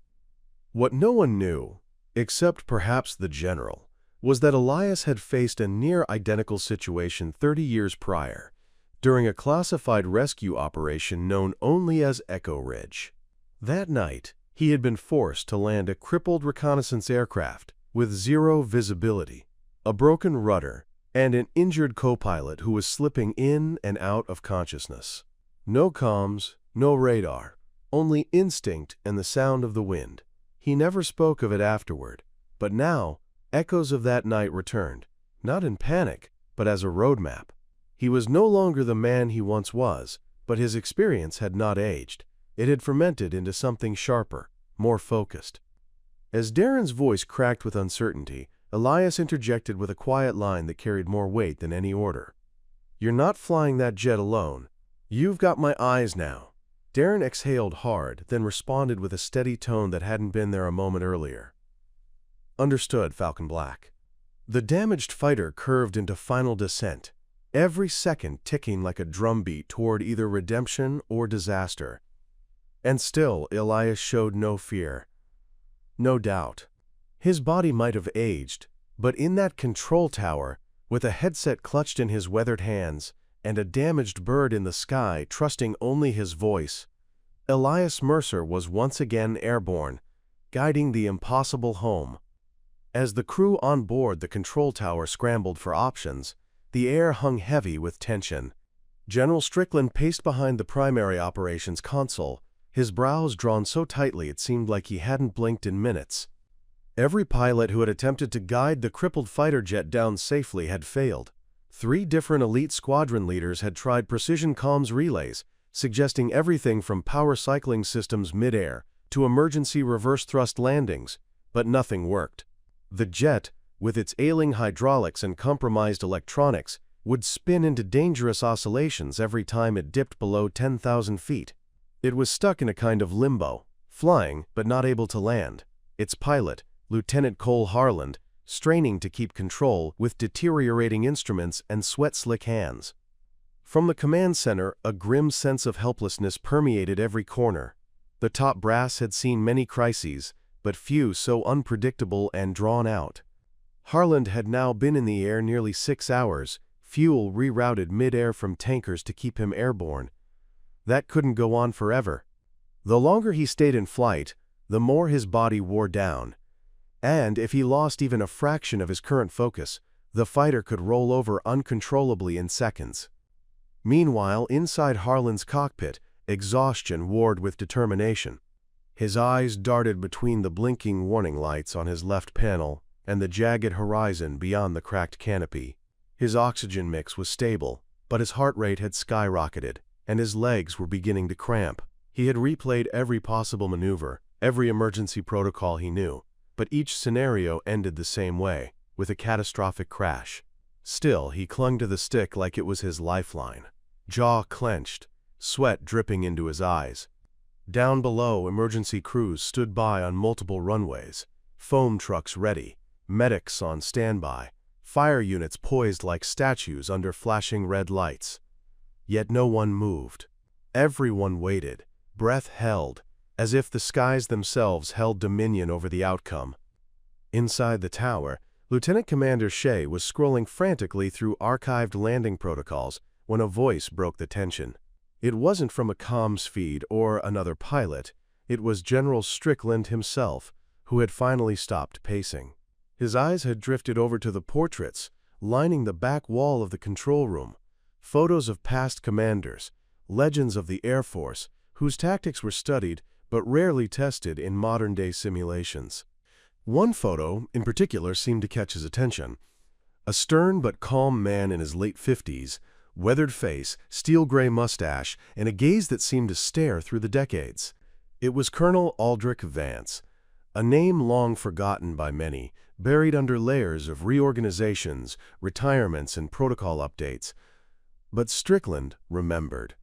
Speaker 1: What no one knew, except perhaps the general, was that Elias had faced a near-identical situation 30 years prior, during a classified rescue operation known only as Echo Ridge. That night, he had been forced to land a crippled reconnaissance aircraft with zero visibility, a broken rudder, and an injured co-pilot who was slipping in and out of consciousness. No comms, no radar, only instinct and the sound of the wind. He never spoke of it afterward, but now, echoes of that night returned, not in panic, but as a roadmap. He was no longer the man he once was, but his experience had not aged. It had fermented into something sharper, more focused. As Darren's voice cracked with uncertainty, Elias interjected with a quiet line that carried more weight than any order. "You're not flying that jet alone. You've got my eyes now." Darren exhaled hard, then responded with a steady tone that hadn't been there a moment earlier. "Understood, Falcon Black." The damaged fighter curved into final descent, every second ticking like a drumbeat toward either redemption or disaster. And still, Elias showed no fear, no doubt. His body might have aged, but in that control tower, with a headset clutched in his weathered hands and a damaged bird in the sky trusting only his voice, Elias Mercer was once again airborne, guiding the impossible home. As the crew on board the control tower scrambled for options, the air hung heavy with tension. General Strickland paced behind the primary operations console, his brows drawn so tightly it seemed like he hadn't blinked in minutes. Every pilot who had attempted to guide the crippled fighter jet down safely had failed. 3 different elite squadron leaders had tried precision comms relays, suggesting everything from power cycling systems mid-air to emergency reverse thrust landings, but nothing worked. The jet, with its ailing hydraulics and compromised electronics, would spin into dangerous oscillations every time it dipped below 10,000 feet. It was stuck in a kind of limbo, flying but not able to land. Its pilot, Lieutenant Cole Harland, straining to keep control with deteriorating instruments and sweat-slick hands. From the command center, a grim sense of helplessness permeated every corner. The top brass had seen many crises, but few so unpredictable and drawn out. Harland had now been in the air nearly 6 hours, fuel rerouted mid-air from tankers to keep him airborne. That couldn't go on forever. The longer he stayed in flight, the more his body wore down. And if he lost even a fraction of his current focus, the fighter could roll over uncontrollably in seconds. Meanwhile, inside Harland's cockpit, exhaustion warred with determination. His eyes darted between the blinking warning lights on his left panel and the jagged horizon beyond the cracked canopy. His oxygen mix was stable, but his heart rate had skyrocketed, and his legs were beginning to cramp. He had replayed every possible maneuver, every emergency protocol he knew, but each scenario ended the same way, with a catastrophic crash. Still, he clung to the stick like it was his lifeline. Jaw clenched, sweat dripping into his eyes. Down below, emergency crews stood by on multiple runways, foam trucks ready, medics on standby, fire units poised like statues under flashing red lights. Yet no one moved. Everyone waited, breath held, as if the skies themselves held dominion over the outcome. Inside the tower, Lieutenant Commander Shea was scrolling frantically through archived landing protocols when a voice broke the tension. It wasn't from a comms feed or another pilot. It was General Strickland himself, who had finally stopped pacing. His eyes had drifted over to the portraits, lining the back wall of the control room. Photos of past commanders, legends of the Air Force, whose tactics were studied but rarely tested in modern-day simulations. One photo, in particular, seemed to catch his attention. A stern but calm man in his late 50s, weathered face, steel-gray mustache, and a gaze that seemed to stare through the decades. It was Colonel Aldrich Vance, a name long forgotten by many, buried under layers of reorganizations, retirements, and protocol updates. But Strickland remembered.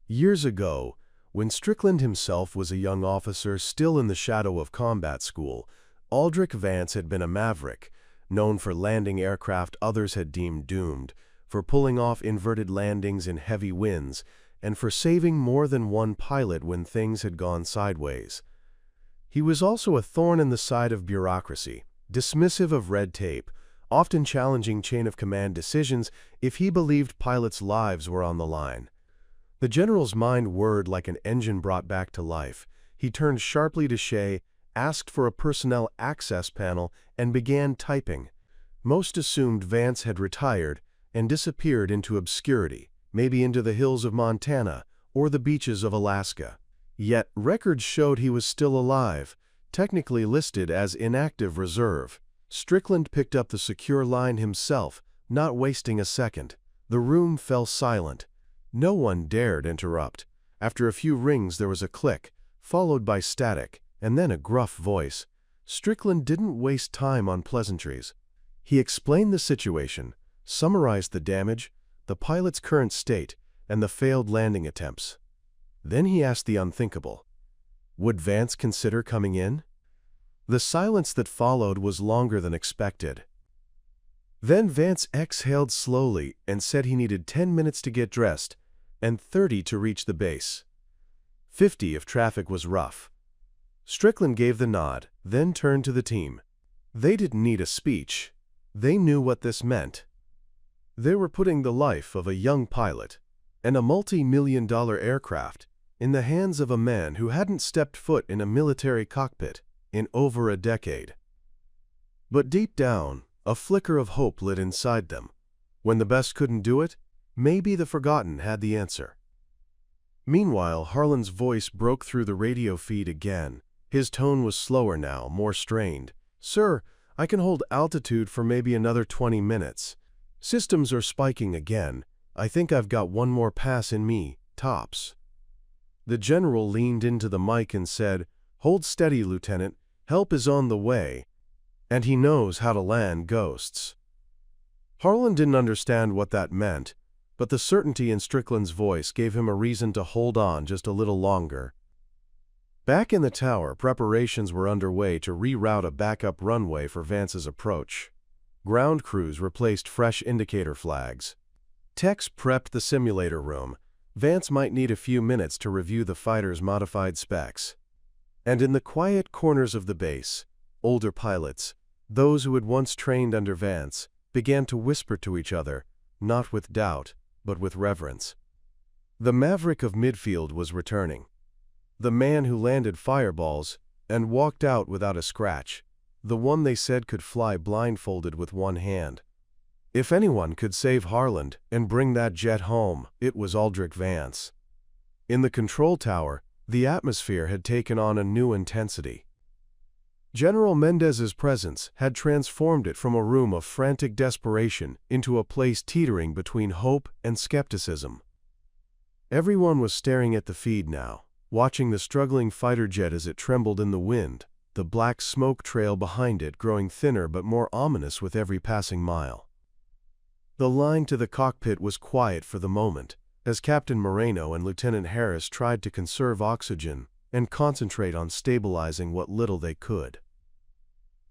Speaker 1: Years ago, when Strickland himself was a young officer still in the shadow of combat school, Aldrich Vance had been a maverick, known for landing aircraft others had deemed doomed, for pulling off inverted landings in heavy winds, and for saving more than one pilot when things had gone sideways. He was also a thorn in the side of bureaucracy, dismissive of red tape, often challenging chain-of-command decisions if he believed pilots' lives were on the line. The general's mind whirred like an engine brought back to life. He turned sharply to Shea, asked for a personnel access panel, and began typing. Most assumed Vance had retired and disappeared into obscurity, maybe into the hills of Montana or the beaches of Alaska. Yet records showed he was still alive, technically listed as inactive reserve. Strickland picked up the secure line himself, not wasting a second. The room fell silent. No one dared interrupt. After a few rings there was a click, followed by static, and then a gruff voice. Strickland didn't waste time on pleasantries. He explained the situation, summarized the damage, the pilot's current state, and the failed landing attempts. Then he asked the unthinkable. Would Vance consider coming in? The silence that followed was longer than expected. Then Vance exhaled slowly and said he needed 10 minutes to get dressed and 30 to reach the base. 50 if traffic was rough. Strickland gave the nod, then turned to the team. They didn't need a speech. They knew what this meant. They were putting the life of a young pilot and a multi-million-dollar aircraft in the hands of a man who hadn't stepped foot in a military cockpit in over a decade. But deep down, a flicker of hope lit inside them. When the best couldn't do it, maybe the forgotten had the answer. Meanwhile, Harlan's voice broke through the radio feed again. His tone was slower now, more strained. "Sir, I can hold altitude for maybe another 20 minutes. Systems are spiking again. I think I've got one more pass in me, tops." The general leaned into the mic and said, "Hold steady, Lieutenant. Help is on the way. And he knows how to land ghosts." Harlan didn't understand what that meant, but the certainty in Strickland's voice gave him a reason to hold on just a little longer. Back in the tower, preparations were underway to reroute a backup runway for Vance's approach. Ground crews replaced fresh indicator flags. Techs prepped the simulator room. Vance might need a few minutes to review the fighter's modified specs. And in the quiet corners of the base, older pilots, those who had once trained under Vance, began to whisper to each other, not with doubt, but with reverence. The maverick of midfield was returning. The man who landed fireballs and walked out without a scratch, the one they said could fly blindfolded with one hand. If anyone could save Harlan and bring that jet home, it was Aldrich Vance. In the control tower, the atmosphere had taken on a new intensity. General Mendez's presence had transformed it from a room of frantic desperation into a place teetering between hope and skepticism. Everyone was staring at the feed now, watching the struggling fighter jet as it trembled in the wind, the black smoke trail behind it growing thinner but more ominous with every passing mile. The line to the cockpit was quiet for the moment, as Captain Moreno and Lieutenant Harris tried to conserve oxygen and concentrate on stabilizing what little they could.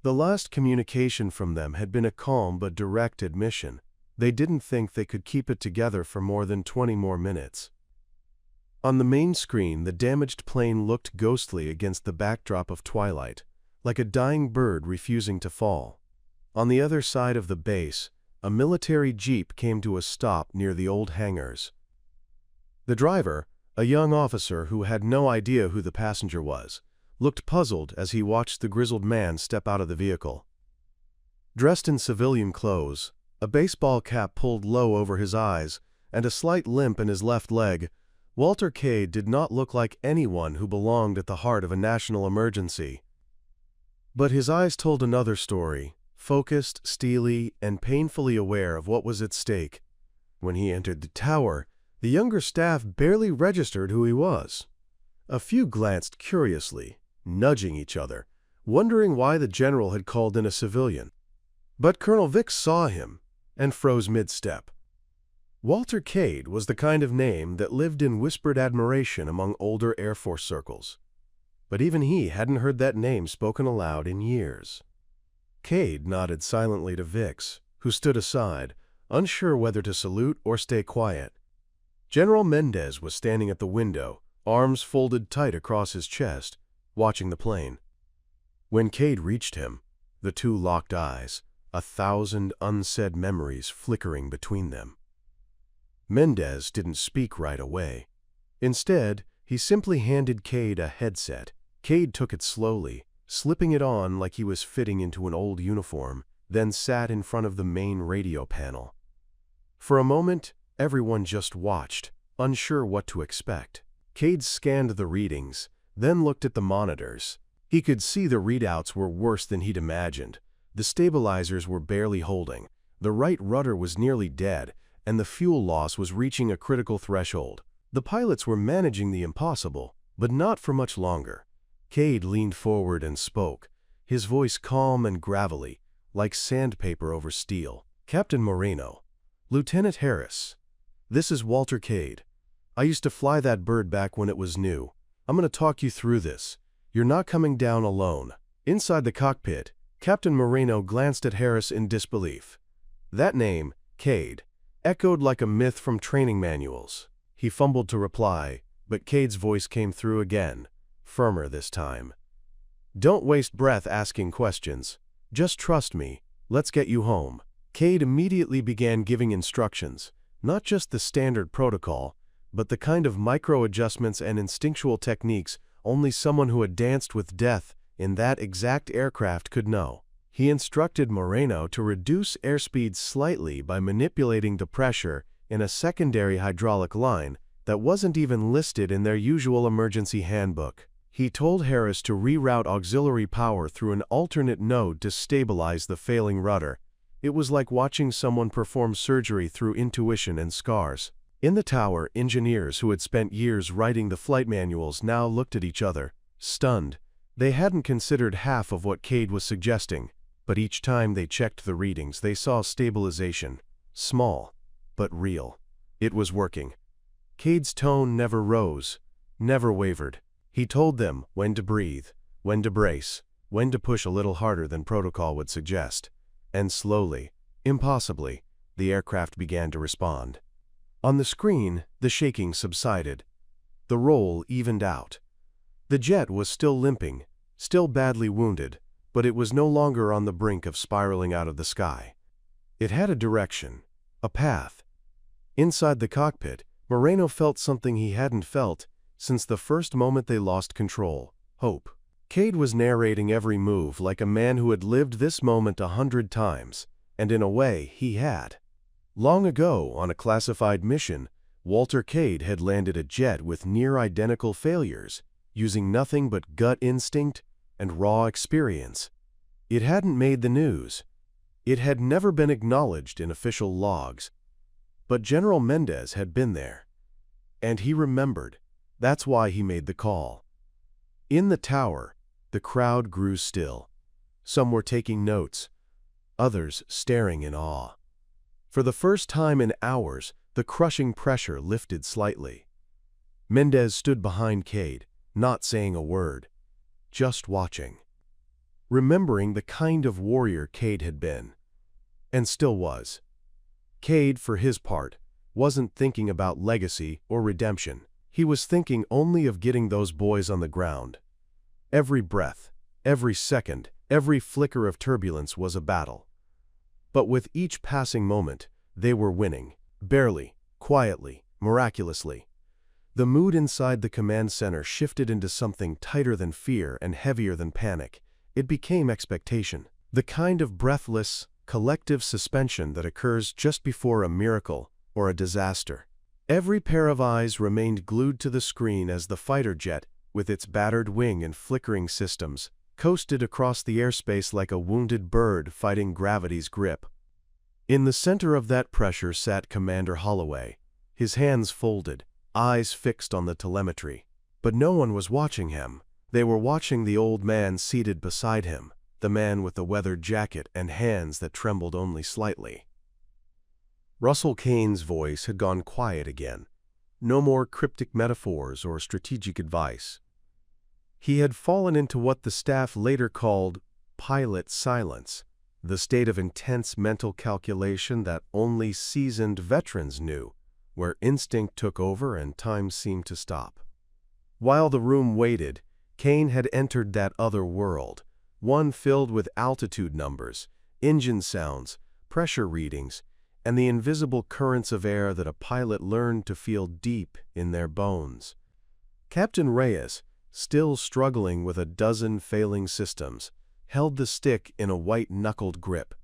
Speaker 1: The last communication from them had been a calm but direct admission. They didn't think they could keep it together for more than 20 more minutes. On the main screen, the damaged plane looked ghostly against the backdrop of twilight, like a dying bird refusing to fall. On the other side of the base, a military jeep came to a stop near the old hangars. The driver, a young officer who had no idea who the passenger was, looked puzzled as he watched the grizzled man step out of the vehicle. Dressed in civilian clothes, a baseball cap pulled low over his eyes, and a slight limp in his left leg, Walter Cade did not look like anyone who belonged at the heart of a national emergency. But his eyes told another story, focused, steely, and painfully aware of what was at stake. When he entered the tower, the younger staff barely registered who he was. A few glanced curiously, nudging each other, wondering why the general had called in a civilian. But Colonel Vick saw him and froze mid-step. Walter Cade was the kind of name that lived in whispered admiration among older Air Force circles. But even he hadn't heard that name spoken aloud in years. Cade nodded silently to Vicks, who stood aside, unsure whether to salute or stay quiet. General Mendez was standing at the window, arms folded tight across his chest, watching the plane. When Cade reached him, the two locked eyes, 1,000 unsaid memories flickering between them. Mendez didn't speak right away. Instead, he simply handed Cade a headset. Cade took it slowly, slipping it on like he was fitting into an old uniform, then sat in front of the main radio panel. For a moment, everyone just watched, unsure what to expect. Cade scanned the readings, then looked at the monitors. He could see the readouts were worse than he'd imagined. The stabilizers were barely holding, the right rudder was nearly dead, and the fuel loss was reaching a critical threshold. The pilots were managing the impossible, but not for much longer. Cade leaned forward and spoke, his voice calm and gravelly, like sandpaper over steel. "Captain Moreno, Lieutenant Harris, this is Walter Cade. I used to fly that bird back when it was new. I'm going to talk you through this. You're not coming down alone." Inside the cockpit, Captain Moreno glanced at Harris in disbelief. That name, Cade, echoed like a myth from training manuals. He fumbled to reply, but Cade's voice came through again, firmer this time. "Don't waste breath asking questions. Just trust me. Let's get you home." Cade immediately began giving instructions, not just the standard protocol, but the kind of micro-adjustments and instinctual techniques only someone who had danced with death in that exact aircraft could know. He instructed Moreno to reduce airspeed slightly by manipulating the pressure in a secondary hydraulic line that wasn't even listed in their usual emergency handbook. He told Harris to reroute auxiliary power through an alternate node to stabilize the failing rudder. It was like watching someone perform surgery through intuition and scars. In the tower, engineers who had spent years writing the flight manuals now looked at each other, stunned. They hadn't considered half of what Cade was suggesting, but each time they checked the readings, they saw stabilization. Small, but real. It was working. Cade's tone never rose, never wavered. He told them when to breathe, when to brace, when to push a little harder than protocol would suggest. And slowly, impossibly, the aircraft began to respond. On the screen, the shaking subsided. The roll evened out. The jet was still limping, still badly wounded, but it was no longer on the brink of spiraling out of the sky. It had a direction, a path. Inside the cockpit, Moreno felt something he hadn't felt since the first moment they lost control: hope. Cade was narrating every move like a man who had lived this moment 100 times, and in a way, he had. Long ago, on a classified mission, Walter Cade had landed a jet with near-identical failures, using nothing but gut instinct and raw experience. It hadn't made the news. It had never been acknowledged in official logs. But General Mendez had been there. And he remembered. That's why he made the call. In the tower, the crowd grew still. Some were taking notes, others staring in awe. For the first time in hours, the crushing pressure lifted slightly. Mendez stood behind Cade, not saying a word, just watching. Remembering the kind of warrior Cade had been, and still was. Cade, for his part, wasn't thinking about legacy or redemption. He was thinking only of getting those boys on the ground. Every breath, every second, every flicker of turbulence was a battle. But with each passing moment, they were winning. Barely, quietly, miraculously. The mood inside the command center shifted into something tighter than fear and heavier than panic. It became expectation. The kind of breathless, collective suspension that occurs just before a miracle or a disaster. Every pair of eyes remained glued to the screen as the fighter jet, with its battered wing and flickering systems, coasted across the airspace like a wounded bird fighting gravity's grip. In the center of that pressure sat Commander Holloway, his hands folded, eyes fixed on the telemetry. But no one was watching him. They were watching the old man seated beside him, the man with the weathered jacket and hands that trembled only slightly. Russell Kane's voice had gone quiet again. No more cryptic metaphors or strategic advice. He had fallen into what the staff later called pilot silence, the state of intense mental calculation that only seasoned veterans knew, where instinct took over and time seemed to stop. While the room waited, Kane had entered that other world, one filled with altitude numbers, engine sounds, pressure readings, and the invisible currents of air that a pilot learned to feel deep in their bones. Captain Reyes, still struggling with a dozen failing systems, held the stick in a white-knuckled grip.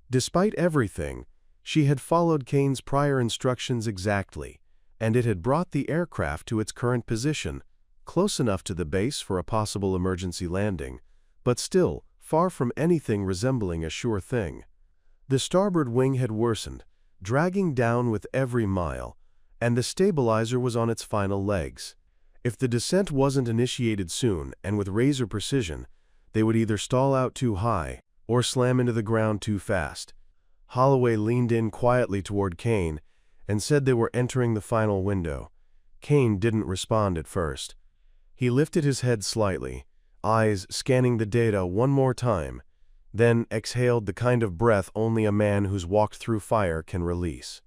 Speaker 1: Despite everything, she had followed Kane's prior instructions exactly, and it had brought the aircraft to its current position, close enough to the base for a possible emergency landing, but still far from anything resembling a sure thing. The starboard wing had worsened, dragging down with every mile, and the stabilizer was on its final legs. If the descent wasn't initiated soon and with razor precision, they would either stall out too high or slam into the ground too fast. Holloway leaned in quietly toward Kane and said they were entering the final window. Kane didn't respond at first. He lifted his head slightly, eyes scanning the data one more time, then exhaled the kind of breath only a man who's walked through fire can release.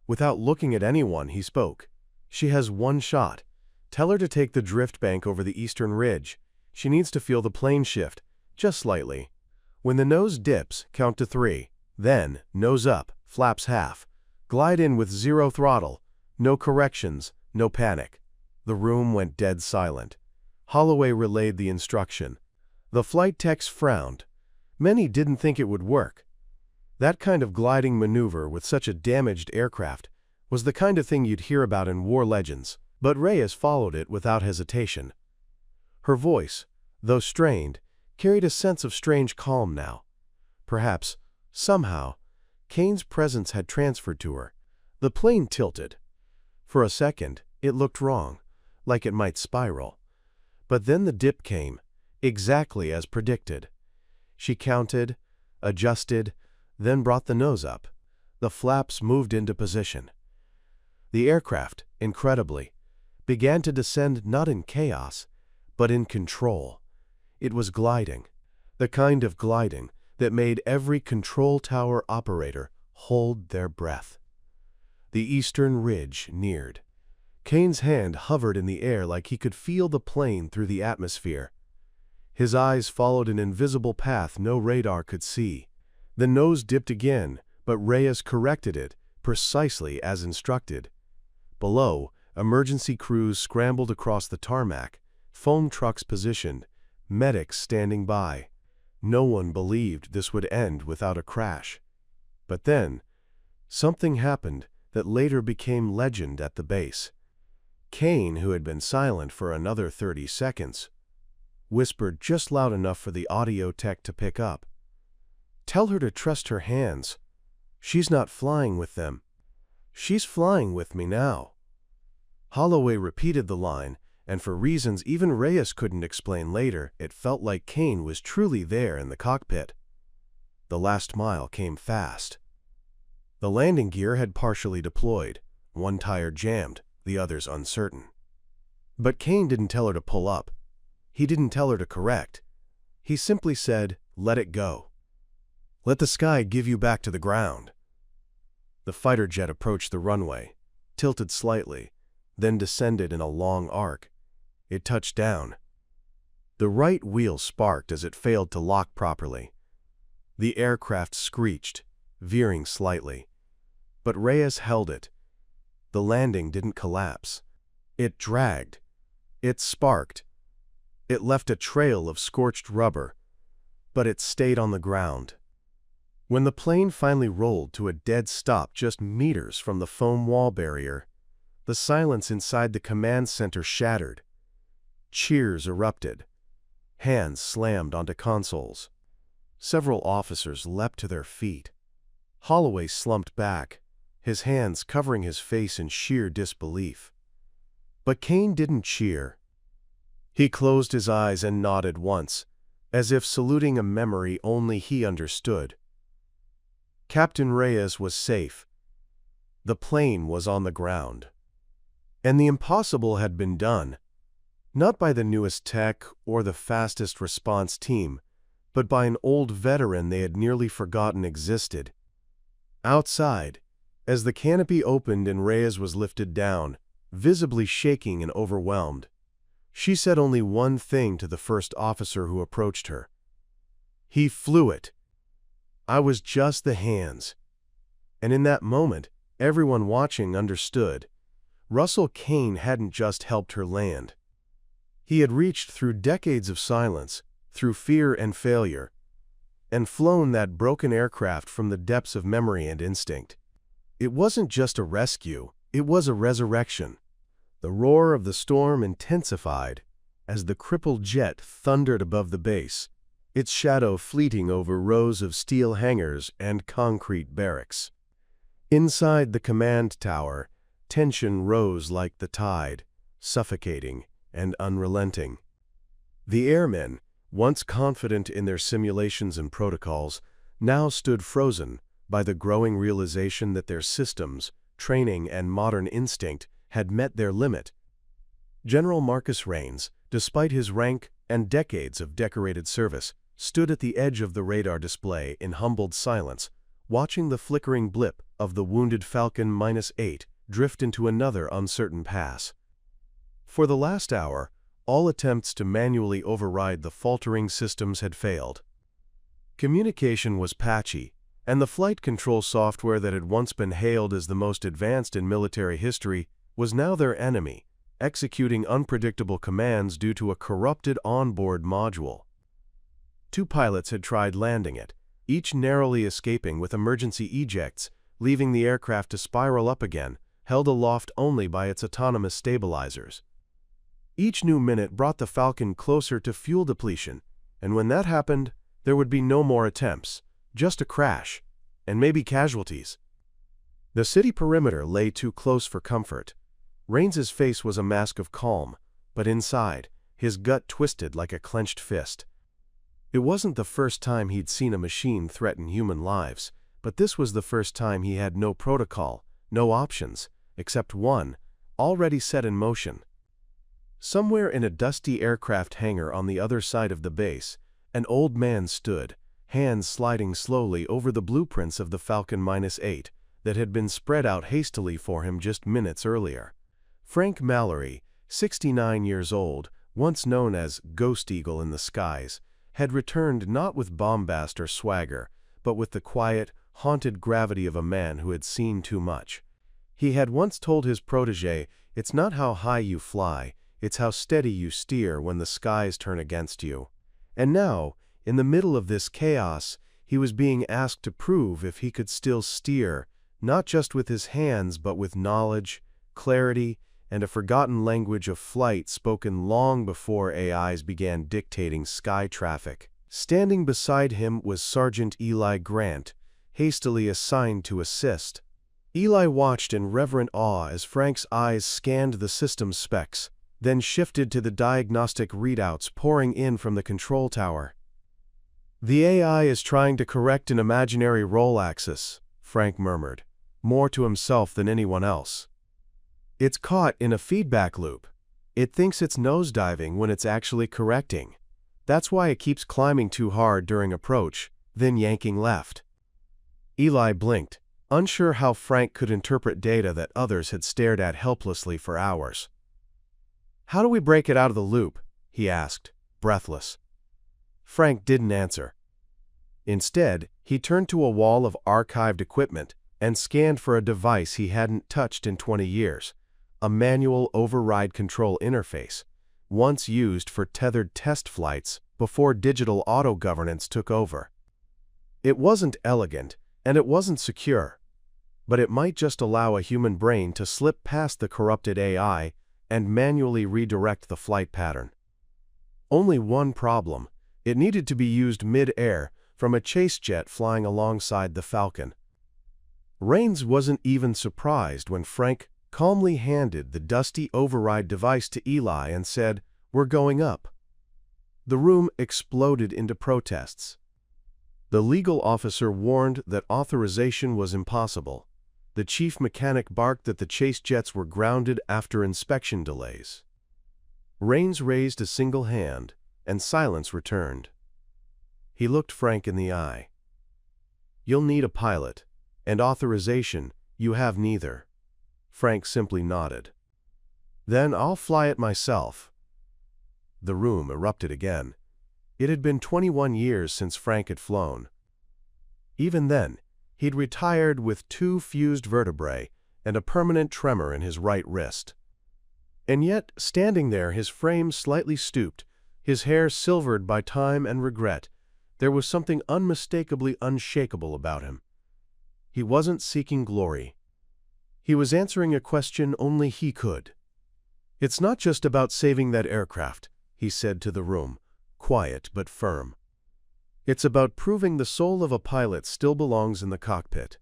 Speaker 1: Without looking at anyone, he spoke. "She has one shot. Tell her to take the drift bank over the eastern ridge. She needs to feel the plane shift, just slightly. When the nose dips, count to 3. Then, nose up, flaps half. Glide in with 0 throttle. No corrections, no panic." The room went dead silent. Holloway relayed the instruction. The flight techs frowned. Many didn't think it would work. That kind of gliding maneuver with such a damaged aircraft was the kind of thing you'd hear about in war legends, but Reyes followed it without hesitation. Her voice, though strained, carried a sense of strange calm now. Perhaps, somehow, Kane's presence had transferred to her. The plane tilted. For a second, it looked wrong, like it might spiral. But then the dip came, exactly as predicted. She counted, adjusted, then brought the nose up. The flaps moved into position. The aircraft, incredibly, began to descend not in chaos, but in control. It was gliding, the kind of gliding that made every control tower operator hold their breath. The eastern ridge neared. Kane's hand hovered in the air like he could feel the plane through the atmosphere. His eyes followed an invisible path no radar could see. The nose dipped again, but Reyes corrected it, precisely as instructed. Below, emergency crews scrambled across the tarmac, foam trucks positioned, medics standing by. No one believed this would end without a crash. But then, something happened that later became legend at the base. Kane, who had been silent for another 30 seconds, whispered just loud enough for the audio tech to pick up. "Tell her to trust her hands. She's not flying with them. She's flying with me now." Holloway repeated the line, and for reasons even Reyes couldn't explain later, it felt like Kane was truly there in the cockpit. The last mile came fast. The landing gear had partially deployed, one tire jammed, the others uncertain. But Kane didn't tell her to pull up. He didn't tell her to correct. He simply said, "Let it go. Let the sky give you back to the ground." The fighter jet approached the runway, tilted slightly, then descended in a long arc. It touched down. The right wheel sparked as it failed to lock properly. The aircraft screeched, veering slightly. But Reyes held it. The landing didn't collapse. It dragged. It sparked. It left a trail of scorched rubber, but it stayed on the ground. When the plane finally rolled to a dead stop just meters from the foam wall barrier, the silence inside the command center shattered. Cheers erupted. Hands slammed onto consoles. Several officers leapt to their feet. Holloway slumped back, his hands covering his face in sheer disbelief. But Kane didn't cheer. He closed his eyes and nodded once, as if saluting a memory only he understood. Captain Reyes was safe. The plane was on the ground. And the impossible had been done, not by the newest tech or the fastest response team, but by an old veteran they had nearly forgotten existed. Outside, as the canopy opened and Reyes was lifted down, visibly shaking and overwhelmed, she said only one thing to the first officer who approached her. "He flew it. I was just the hands." And in that moment, everyone watching understood. Russell Kane hadn't just helped her land. He had reached through decades of silence, through fear and failure, and flown that broken aircraft from the depths of memory and instinct. It wasn't just a rescue, it was a resurrection. The roar of the storm intensified as the crippled jet thundered above the base, its shadow fleeting over rows of steel hangars and concrete barracks. Inside the command tower, tension rose like the tide, suffocating and unrelenting. The airmen, once confident in their simulations and protocols, now stood frozen by the growing realization that their systems, training, and modern instinct had met their limit. General Marcus Raines, despite his rank and decades of decorated service, stood at the edge of the radar display in humbled silence, watching the flickering blip of the wounded Falcon -8 drift into another uncertain pass. For the last hour, all attempts to manually override the faltering systems had failed. Communication was patchy, and the flight control software that had once been hailed as the most advanced in military history was now their enemy, executing unpredictable commands due to a corrupted onboard module. 2 pilots had tried landing it, each narrowly escaping with emergency ejects, leaving the aircraft to spiral up again, held aloft only by its autonomous stabilizers. Each new minute brought the Falcon closer to fuel depletion, and when that happened, there would be no more attempts, just a crash, and maybe casualties. The city perimeter lay too close for comfort. Raines's face was a mask of calm, but inside, his gut twisted like a clenched fist. It wasn't the first time he'd seen a machine threaten human lives, but this was the first time he had no protocol, no options, except one, already set in motion. Somewhere in a dusty aircraft hangar on the other side of the base, an old man stood, hands sliding slowly over the blueprints of the Falcon-8 that had been spread out hastily for him just minutes earlier. Frank Mallory, 69 years old, once known as Ghost Eagle in the skies, had returned not with bombast or swagger, but with the quiet, haunted gravity of a man who had seen too much. He had once told his protégé, "It's not how high you fly, it's how steady you steer when the skies turn against you." And now, in the middle of this chaos, he was being asked to prove if he could still steer, not just with his hands but with knowledge, clarity, and a forgotten language of flight spoken long before AIs began dictating sky traffic. Standing beside him was Sergeant Eli Grant, hastily assigned to assist. Eli watched in reverent awe as Frank's eyes scanned the system's specs, then shifted to the diagnostic readouts pouring in from the control tower. "The AI is trying to correct an imaginary roll axis," Frank murmured, more to himself than anyone else. "It's caught in a feedback loop. It thinks it's nosediving when it's actually correcting. That's why it keeps climbing too hard during approach, then yanking left." Eli blinked, unsure how Frank could interpret data that others had stared at helplessly for hours. "How do we break it out of the loop?" he asked, breathless. Frank didn't answer. Instead, he turned to a wall of archived equipment and scanned for a device he hadn't touched in 20 years. A manual override control interface, once used for tethered test flights before digital auto-governance took over. It wasn't elegant, and it wasn't secure, but it might just allow a human brain to slip past the corrupted AI and manually redirect the flight pattern. Only one problem: it needed to be used mid-air from a chase jet flying alongside the Falcon. Raines wasn't even surprised when Frank calmly handed the dusty override device to Eli and said, "We're going up." The room exploded into protests. The legal officer warned that authorization was impossible. The chief mechanic barked that the chase jets were grounded after inspection delays. Raines raised a single hand, and silence returned. He looked Frank in the eye. "You'll need a pilot, and authorization, you have neither." Frank simply nodded. "Then I'll fly it myself." The room erupted again. It had been 21 years since Frank had flown. Even then, he'd retired with 2 fused vertebrae and a permanent tremor in his right wrist. And yet, standing there, his frame slightly stooped, his hair silvered by time and regret, there was something unmistakably unshakable about him. He wasn't seeking glory. He was answering a question only he could. "It's not just about saving that aircraft," he said to the room, quiet but firm. "It's about proving the soul of a pilot still belongs in the cockpit."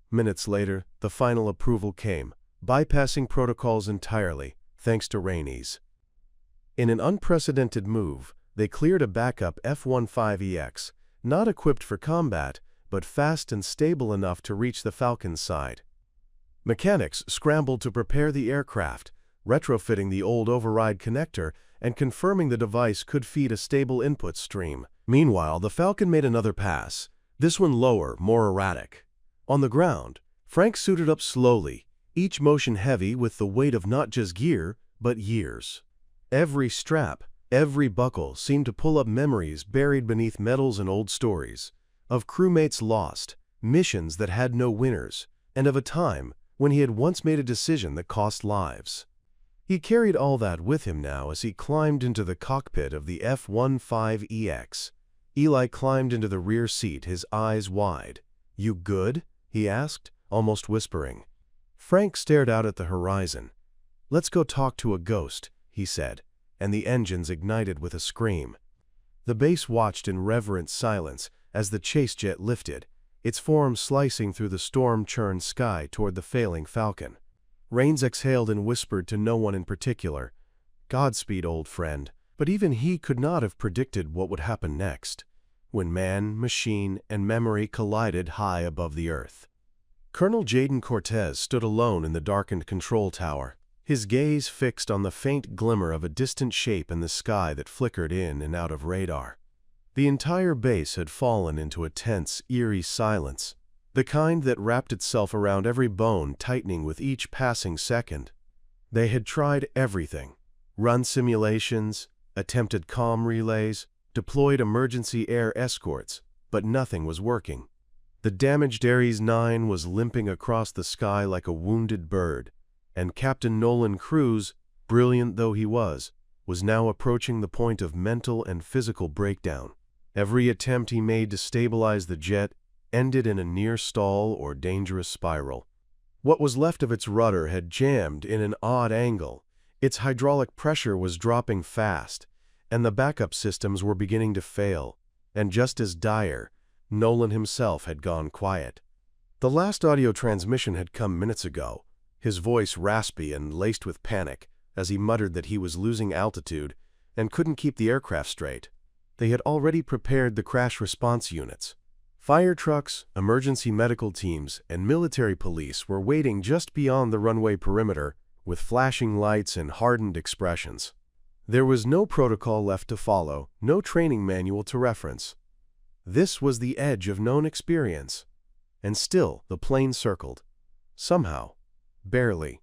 Speaker 1: Minutes later, the final approval came, bypassing protocols entirely, thanks to Raines. In an unprecedented move, they cleared a backup F-15EX, not equipped for combat, but fast and stable enough to reach the Falcon's side. Mechanics scrambled to prepare the aircraft, retrofitting the old override connector and confirming the device could feed a stable input stream. Meanwhile, the Falcon made another pass, this one lower, more erratic. On the ground, Frank suited up slowly, each motion heavy with the weight of not just gear, but years. Every strap, every buckle seemed to pull up memories buried beneath medals and old stories, of crewmates lost, missions that had no winners, and of a time when he had once made a decision that cost lives. He carried all that with him now as he climbed into the cockpit of the F-15EX. Eli climbed into the rear seat, his eyes wide. "You good?" he asked, almost whispering. Frank stared out at the horizon. "Let's go talk to a ghost," he said, and the engines ignited with a scream. The base watched in reverent silence as the chase jet lifted, its form slicing through the storm-churned sky toward the failing Falcon. Rains exhaled and whispered to no one in particular, "Godspeed, old friend." But even he could not have predicted what would happen next, when man, machine, and memory collided high above the earth. Colonel Jaden Cortez stood alone in the darkened control tower, his gaze fixed on the faint glimmer of a distant shape in the sky that flickered in and out of radar. The entire base had fallen into a tense, eerie silence, the kind that wrapped itself around every bone, tightening with each passing second. They had tried everything: run simulations, attempted comm relays, deployed emergency air escorts, but nothing was working. The damaged Ares 9 was limping across the sky like a wounded bird, and Captain Nolan Cruz, brilliant though he was now approaching the point of mental and physical breakdown. Every attempt he made to stabilize the jet ended in a near stall or dangerous spiral. What was left of its rudder had jammed in an odd angle. Its hydraulic pressure was dropping fast, and the backup systems were beginning to fail. And just as dire, Nolan himself had gone quiet. The last audio transmission had come minutes ago, his voice raspy and laced with panic as he muttered that he was losing altitude and couldn't keep the aircraft straight. They had already prepared the crash response units. Fire trucks, emergency medical teams, and military police were waiting just beyond the runway perimeter with flashing lights and hardened expressions. There was no protocol left to follow, no training manual to reference. This was the edge of known experience. And still the plane circled. Somehow. Barely.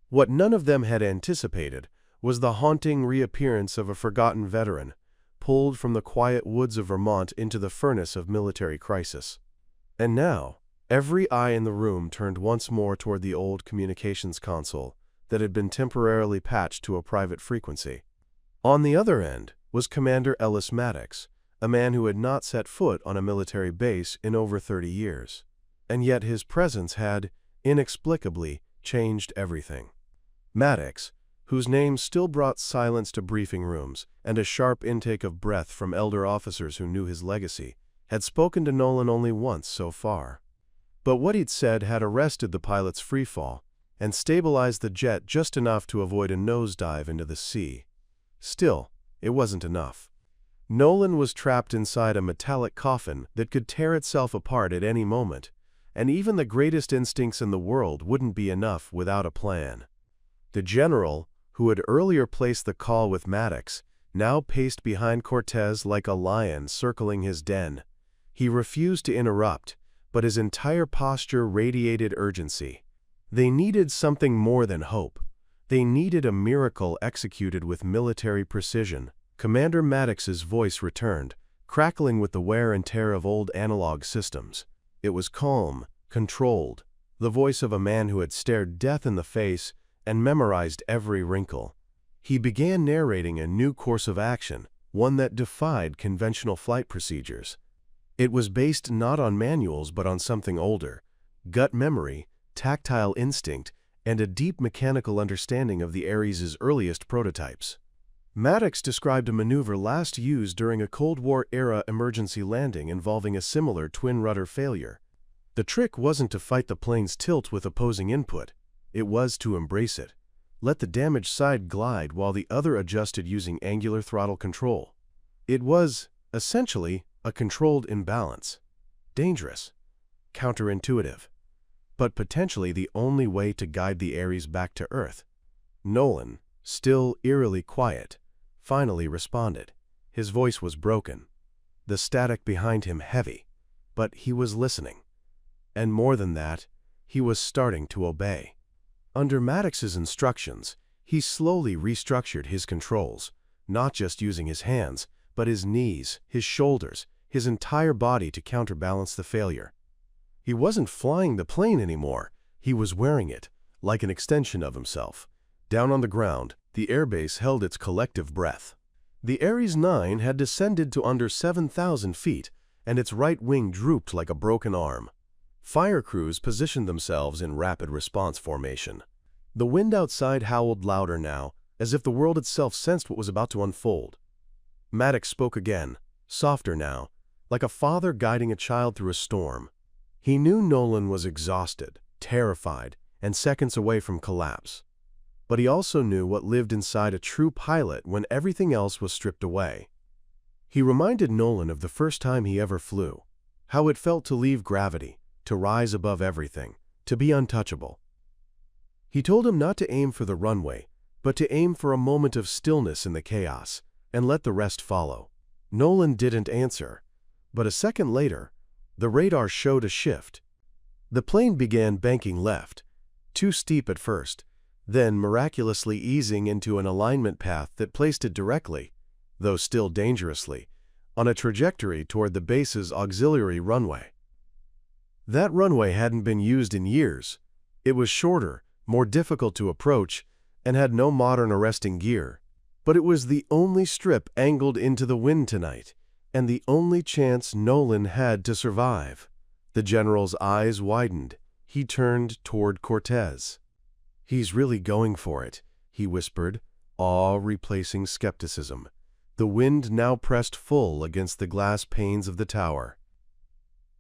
Speaker 1: What none of them had anticipated was the haunting reappearance of a forgotten veteran, pulled from the quiet woods of Vermont into the furnace of military crisis. And now, every eye in the room turned once more toward the old communications console that had been temporarily patched to a private frequency. On the other end was Commander Ellis Maddox, a man who had not set foot on a military base in over 30 years. And yet his presence had, inexplicably, changed everything. Maddox, whose name still brought silence to briefing rooms and a sharp intake of breath from elder officers who knew his legacy, had spoken to Nolan only once so far. But what he'd said had arrested the pilot's freefall and stabilized the jet just enough to avoid a nosedive into the sea. Still, it wasn't enough. Nolan was trapped inside a metallic coffin that could tear itself apart at any moment, and even the greatest instincts in the world wouldn't be enough without a plan. The general, who had earlier placed the call with Maddox, now paced behind Cortez like a lion circling his den. He refused to interrupt, but his entire posture radiated urgency. They needed something more than hope. They needed a miracle executed with military precision. Commander Maddox's voice returned, crackling with the wear and tear of old analog systems. It was calm, controlled, the voice of a man who had stared death in the face and memorized every wrinkle. He began narrating a new course of action, one that defied conventional flight procedures. It was based not on manuals but on something older: gut memory, tactile instinct, and a deep mechanical understanding of the Ares' earliest prototypes. Maddox described a maneuver last used during a Cold War-era emergency landing involving a similar twin-rudder failure. The trick wasn't to fight the plane's tilt with opposing input. It was to embrace it. Let the damaged side glide while the other adjusted using angular throttle control. It was, essentially, a controlled imbalance. Dangerous. Counterintuitive. But potentially the only way to guide the Ares back to Earth. Nolan, still eerily quiet, finally responded. His voice was broken, the static behind him heavy, but he was listening. And more than that, he was starting to obey. Under Maddox's instructions, he slowly restructured his controls, not just using his hands, but his knees, his shoulders, his entire body to counterbalance the failure. He wasn't flying the plane anymore. He was wearing it, like an extension of himself. Down on the ground, the airbase held its collective breath. The Ares 9 had descended to under 7,000 feet, and its right wing drooped like a broken arm. Fire crews positioned themselves in rapid response formation. The wind outside howled louder now, as if the world itself sensed what was about to unfold. Maddox spoke again, softer now, like a father guiding a child through a storm. He knew Nolan was exhausted, terrified, and seconds away from collapse. But he also knew what lived inside a true pilot when everything else was stripped away. He reminded Nolan of the first time he ever flew, how it felt to leave gravity, to rise above everything, to be untouchable. He told him not to aim for the runway, but to aim for a moment of stillness in the chaos, and let the rest follow. Nolan didn't answer, but a second later, the radar showed a shift. The plane began banking left, too steep at first, then miraculously easing into an alignment path that placed it directly, though still dangerously, on a trajectory toward the base's auxiliary runway. That runway hadn't been used in years. It was shorter, more difficult to approach, and had no modern arresting gear. But it was the only strip angled into the wind tonight, and the only chance Nolan had to survive. The general's eyes widened. He turned toward Cortez. "He's really going for it," he whispered, awe replacing skepticism. The wind now pressed full against the glass panes of the tower.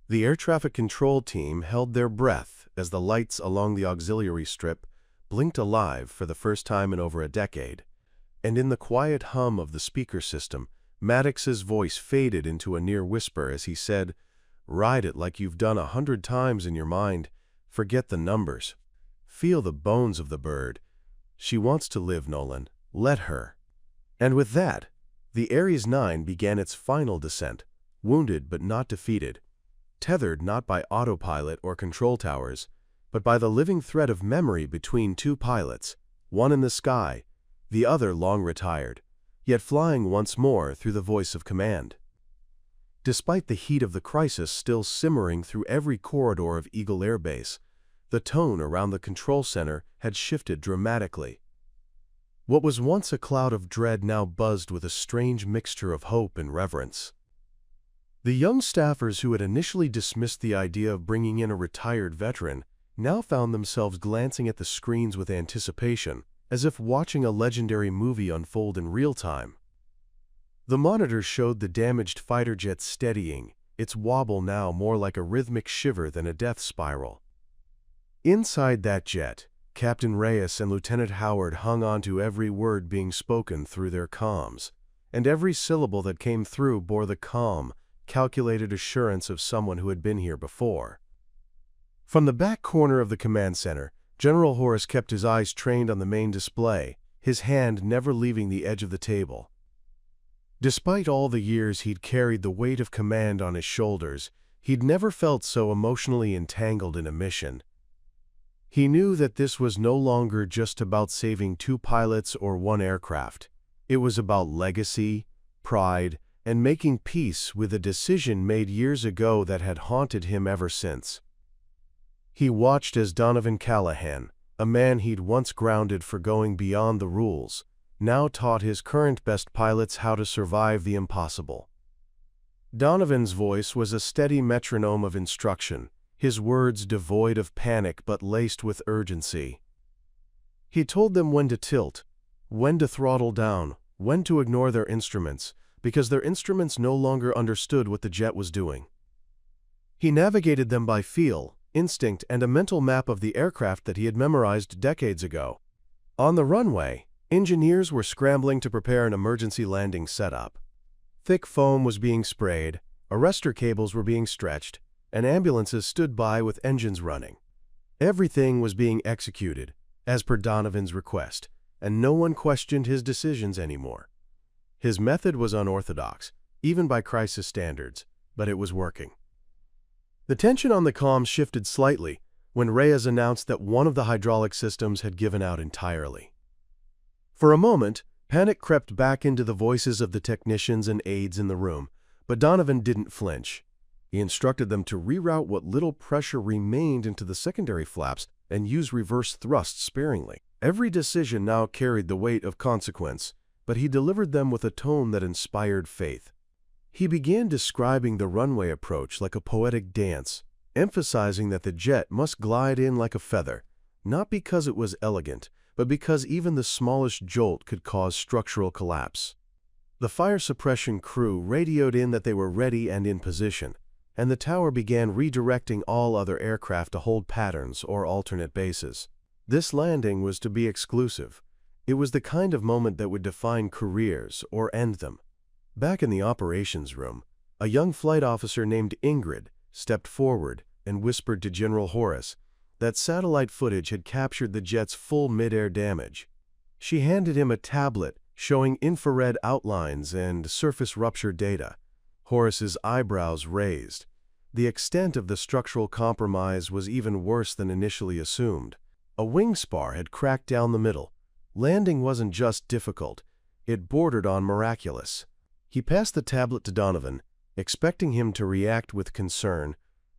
Speaker 1: The air traffic control team held their breath as the lights along the auxiliary strip blinked alive for the first time in over a decade. And in the quiet hum of the speaker system, Maddox's voice faded into a near whisper as he said, "Ride it like you've done 100 times in your mind. Forget the numbers. Feel the bones of the bird. She wants to live, Nolan. Let her." And with that, the Ares 9 began its final descent, wounded but not defeated, tethered not by autopilot or control towers, but by the living thread of memory between two pilots, one in the sky, the other long retired, yet flying once more through the voice of command. Despite the heat of the crisis still simmering through every corridor of Eagle Air Base, the tone around the control center had shifted dramatically. What was once a cloud of dread now buzzed with a strange mixture of hope and reverence. The young staffers who had initially dismissed the idea of bringing in a retired veteran now found themselves glancing at the screens with anticipation, as if watching a legendary movie unfold in real time. The monitors showed the damaged fighter jet steadying, its wobble now more like a rhythmic shiver than a death spiral. Inside that jet, Captain Reyes and Lieutenant Howard hung on to every word being spoken through their comms, and every syllable that came through bore the calm, calculated assurance of someone who had been here before. From the back corner of the command center, General Horace kept his eyes trained on the main display, his hand never leaving the edge of the table. Despite all the years he'd carried the weight of command on his shoulders, he'd never felt so emotionally entangled in a mission. He knew that this was no longer just about saving 2 pilots or 1 aircraft. It was about legacy, pride, and making peace with a decision made years ago that had haunted him ever since. He watched as Donovan Callahan, a man he'd once grounded for going beyond the rules, now taught his current best pilots how to survive the impossible. Donovan's voice was a steady metronome of instruction, his words devoid of panic but laced with urgency. He told them when to tilt, when to throttle down, when to ignore their instruments, because their instruments no longer understood what the jet was doing. He navigated them by feel, instinct, and a mental map of the aircraft that he had memorized decades ago. On the runway, engineers were scrambling to prepare an emergency landing setup. Thick foam was being sprayed, arrestor cables were being stretched, and ambulances stood by with engines running. Everything was being executed, as per Donovan's request, and no one questioned his decisions anymore. His method was unorthodox, even by crisis standards, but it was working. The tension on the comms shifted slightly when Reyes announced that one of the hydraulic systems had given out entirely. For a moment, panic crept back into the voices of the technicians and aides in the room, but Donovan didn't flinch. He instructed them to reroute what little pressure remained into the secondary flaps and use reverse thrust sparingly. Every decision now carried the weight of consequence, but he delivered them with a tone that inspired faith. He began describing the runway approach like a poetic dance, emphasizing that the jet must glide in like a feather, not because it was elegant, but because even the smallest jolt could cause structural collapse. The fire suppression crew radioed in that they were ready and in position, and the tower began redirecting all other aircraft to hold patterns or alternate bases. This landing was to be exclusive. It was the kind of moment that would define careers or end them. Back in the operations room, a young flight officer named Ingrid stepped forward and whispered to General Horace that satellite footage had captured the jet's full mid-air damage. She handed him a tablet showing infrared outlines and surface rupture data. Horace's eyebrows raised. The extent of the structural compromise was even worse than initially assumed. A wing spar had cracked down the middle. Landing wasn't just difficult, it bordered on miraculous. He passed the tablet to Donovan, expecting him to react with concern,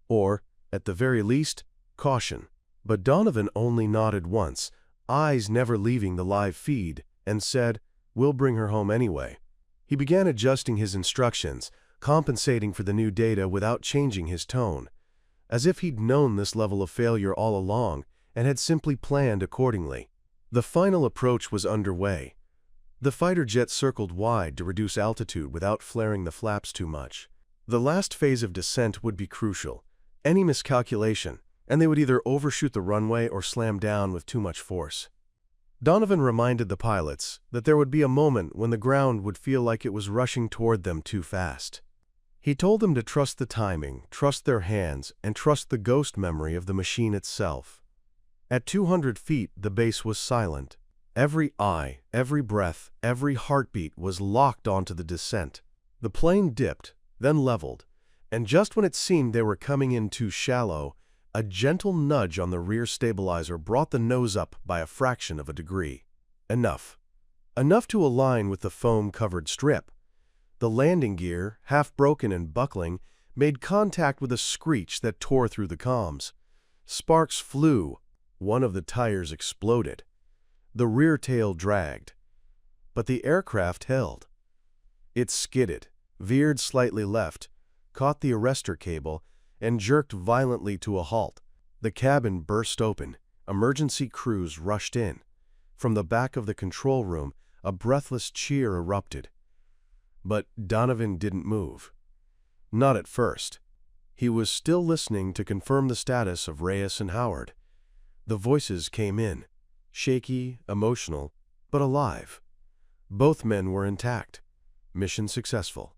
Speaker 1: or, at the very least, caution. But Donovan only nodded once, eyes never leaving the live feed, and said, "We'll bring her home anyway." He began adjusting his instructions, compensating for the new data without changing his tone, as if he'd known this level of failure all along and had simply planned accordingly. The final approach was underway. The fighter jet circled wide to reduce altitude without flaring the flaps too much. The last phase of descent would be crucial. Any miscalculation, and they would either overshoot the runway or slam down with too much force. Donovan reminded the pilots that there would be a moment when the ground would feel like it was rushing toward them too fast. He told them to trust the timing, trust their hands, and trust the ghost memory of the machine itself. At 200 feet, the base was silent. Every eye, every breath, every heartbeat was locked onto the descent. The plane dipped, then leveled, and just when it seemed they were coming in too shallow, a gentle nudge on the rear stabilizer brought the nose up by a fraction of a degree. Enough. Enough to align with the foam-covered strip. The landing gear, half broken and buckling, made contact with a screech that tore through the comms. Sparks flew. One of the tires exploded. The rear tail dragged. But the aircraft held. It skidded, veered slightly left, caught the arrestor cable, and jerked violently to a halt. The cabin burst open. Emergency crews rushed in. From the back of the control room, a breathless cheer erupted. But Donovan didn't move. Not at first. He was still listening to confirm the status of Reyes and Howard. The voices came in, shaky, emotional, but alive. Both men were intact. Mission successful.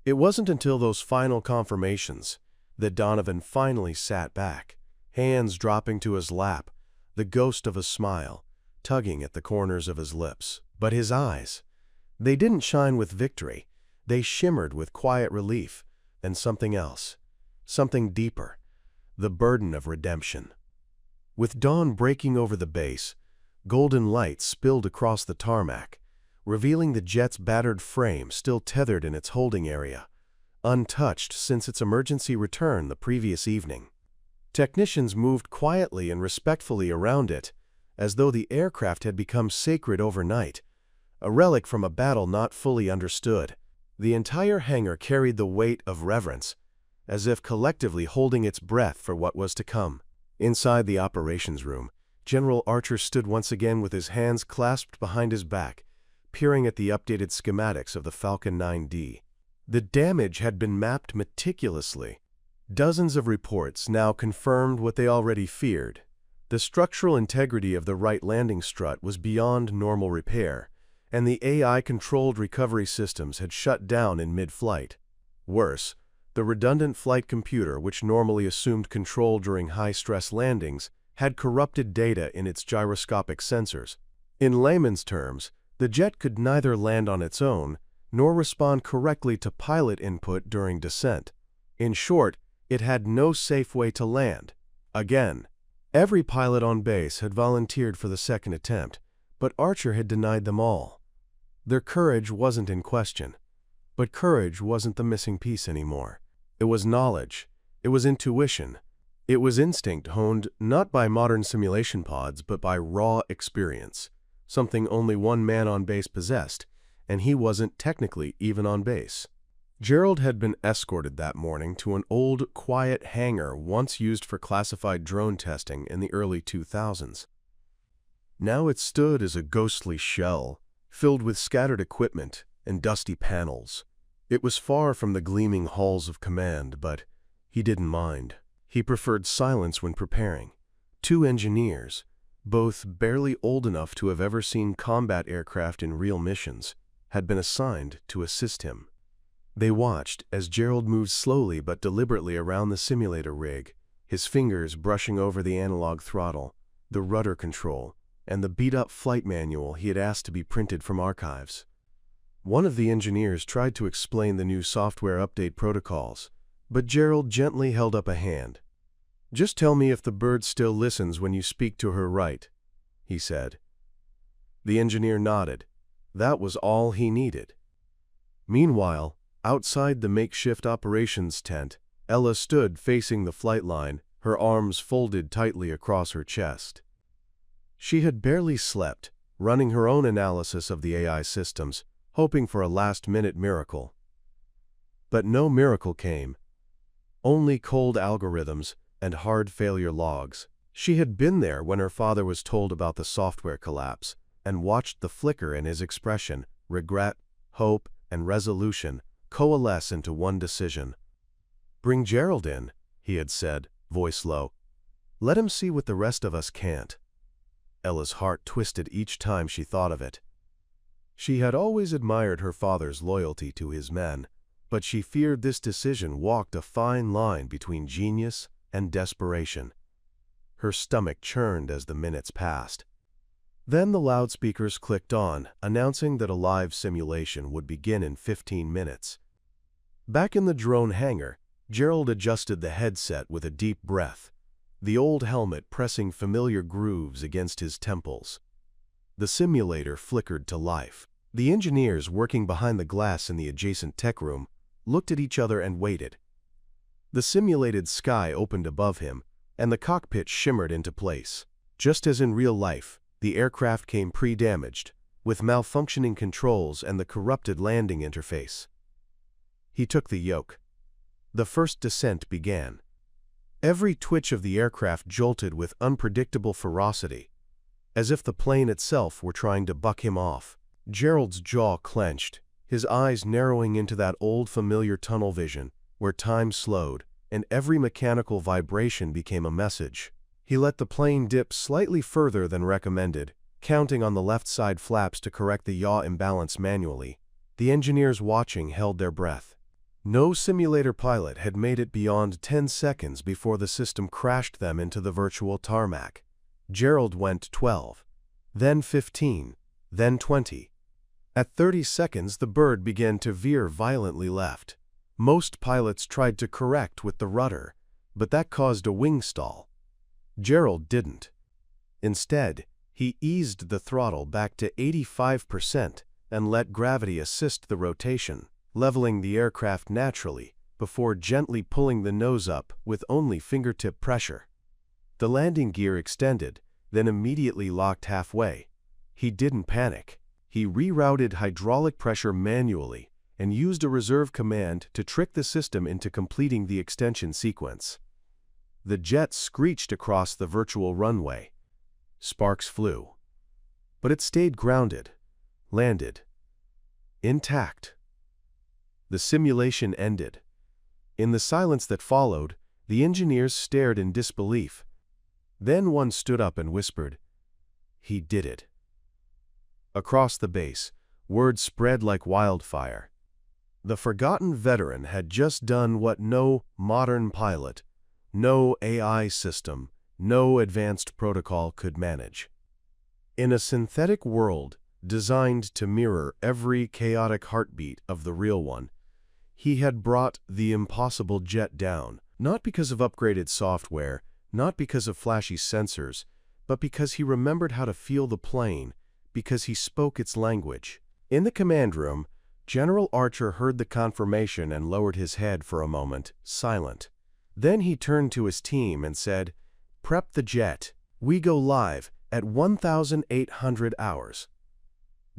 Speaker 1: It wasn't until those final confirmations that Donovan finally sat back, hands dropping to his lap, the ghost of a smile tugging at the corners of his lips. But his eyes, they didn't shine with victory. They shimmered with quiet relief and something else, something deeper, the burden of redemption. With dawn breaking over the base, golden light spilled across the tarmac, revealing the jet's battered frame still tethered in its holding area, untouched since its emergency return the previous evening. Technicians moved quietly and respectfully around it, as though the aircraft had become sacred overnight, a relic from a battle not fully understood. The entire hangar carried the weight of reverence, as if collectively holding its breath for what was to come. Inside the operations room, General Archer stood once again with his hands clasped behind his back, peering at the updated schematics of the Falcon 9D. The damage had been mapped meticulously. Dozens of reports now confirmed what they already feared. The structural integrity of the right landing strut was beyond normal repair, and the AI-controlled recovery systems had shut down in mid-flight. Worse, the redundant flight computer, which normally assumed control during high-stress landings, had corrupted data in its gyroscopic sensors. In layman's terms, the jet could neither land on its own nor respond correctly to pilot input during descent. In short, it had no safe way to land. Again. Every pilot on base had volunteered for the second attempt, but Archer had denied them all. Their courage wasn't in question. But courage wasn't the missing piece anymore. It was knowledge. It was intuition. It was instinct honed not by modern simulation pods, but by raw experience, something only one man on base possessed, and he wasn't technically even on base. Gerald had been escorted that morning to an old, quiet hangar once used for classified drone testing in the early 2000s. Now it stood as a ghostly shell, filled with scattered equipment and dusty panels. It was far from the gleaming halls of command, but he didn't mind. He preferred silence when preparing. Two engineers, both barely old enough to have ever seen combat aircraft in real missions, had been assigned to assist him. They watched as Gerald moved slowly but deliberately around the simulator rig, his fingers brushing over the analog throttle, the rudder control, and the beat-up flight manual he had asked to be printed from archives. One of the engineers tried to explain the new software update protocols, but Gerald gently held up a hand. "Just tell me if the bird still listens when you speak to her, right?" he said. The engineer nodded. That was all he needed. Meanwhile, outside the makeshift operations tent, Ella stood facing the flight line, her arms folded tightly across her chest. She had barely slept, running her own analysis of the AI systems, hoping for a last-minute miracle. But no miracle came. Only cold algorithms and hard failure logs. She had been there when her father was told about the software collapse, and watched the flicker in his expression, regret, hope, and resolution, coalesce into one decision. "Bring Gerald in," he had said, voice low. "Let him see what the rest of us can't." Ella's heart twisted each time she thought of it. She had always admired her father's loyalty to his men, but she feared this decision walked a fine line between genius and desperation. Her stomach churned as the minutes passed. Then the loudspeakers clicked on, announcing that a live simulation would begin in 15 minutes. Back in the drone hangar, Gerald adjusted the headset with a deep breath, the old helmet pressing familiar grooves against his temples. The simulator flickered to life. The engineers working behind the glass in the adjacent tech room looked at each other and waited. The simulated sky opened above him, and the cockpit shimmered into place. Just as in real life, the aircraft came pre-damaged, with malfunctioning controls and the corrupted landing interface. He took the yoke. The first descent began. Every twitch of the aircraft jolted with unpredictable ferocity, as if the plane itself were trying to buck him off. Gerald's jaw clenched, his eyes narrowing into that old familiar tunnel vision, where time slowed, and every mechanical vibration became a message. He let the plane dip slightly further than recommended, counting on the left side flaps to correct the yaw imbalance manually. The engineers watching held their breath. No simulator pilot had made it beyond 10 seconds before the system crashed them into the virtual tarmac. Gerald went 12, then 15, then 20. At 30 seconds, the bird began to veer violently left. Most pilots tried to correct with the rudder, but that caused a wing stall. Gerald didn't. Instead, he eased the throttle back to 85% and let gravity assist the rotation, leveling the aircraft naturally before gently pulling the nose up with only fingertip pressure. The landing gear extended, then immediately locked halfway. He didn't panic. He rerouted hydraulic pressure manually and used a reserve command to trick the system into completing the extension sequence. The jet screeched across the virtual runway. Sparks flew. But it stayed grounded, landed, intact. The simulation ended. In the silence that followed, the engineers stared in disbelief. Then one stood up and whispered, "He did it." Across the base, word spread like wildfire. The forgotten veteran had just done what no modern pilot, no AI system, no advanced protocol could manage. In a synthetic world designed to mirror every chaotic heartbeat of the real one, he had brought the impossible jet down, not because of upgraded software, not because of flashy sensors, but because he remembered how to feel the plane, because he spoke its language. In the command room, General Archer heard the confirmation and lowered his head for a moment, silent. Then he turned to his team and said, "Prep the jet. We go live at 1,800 hours."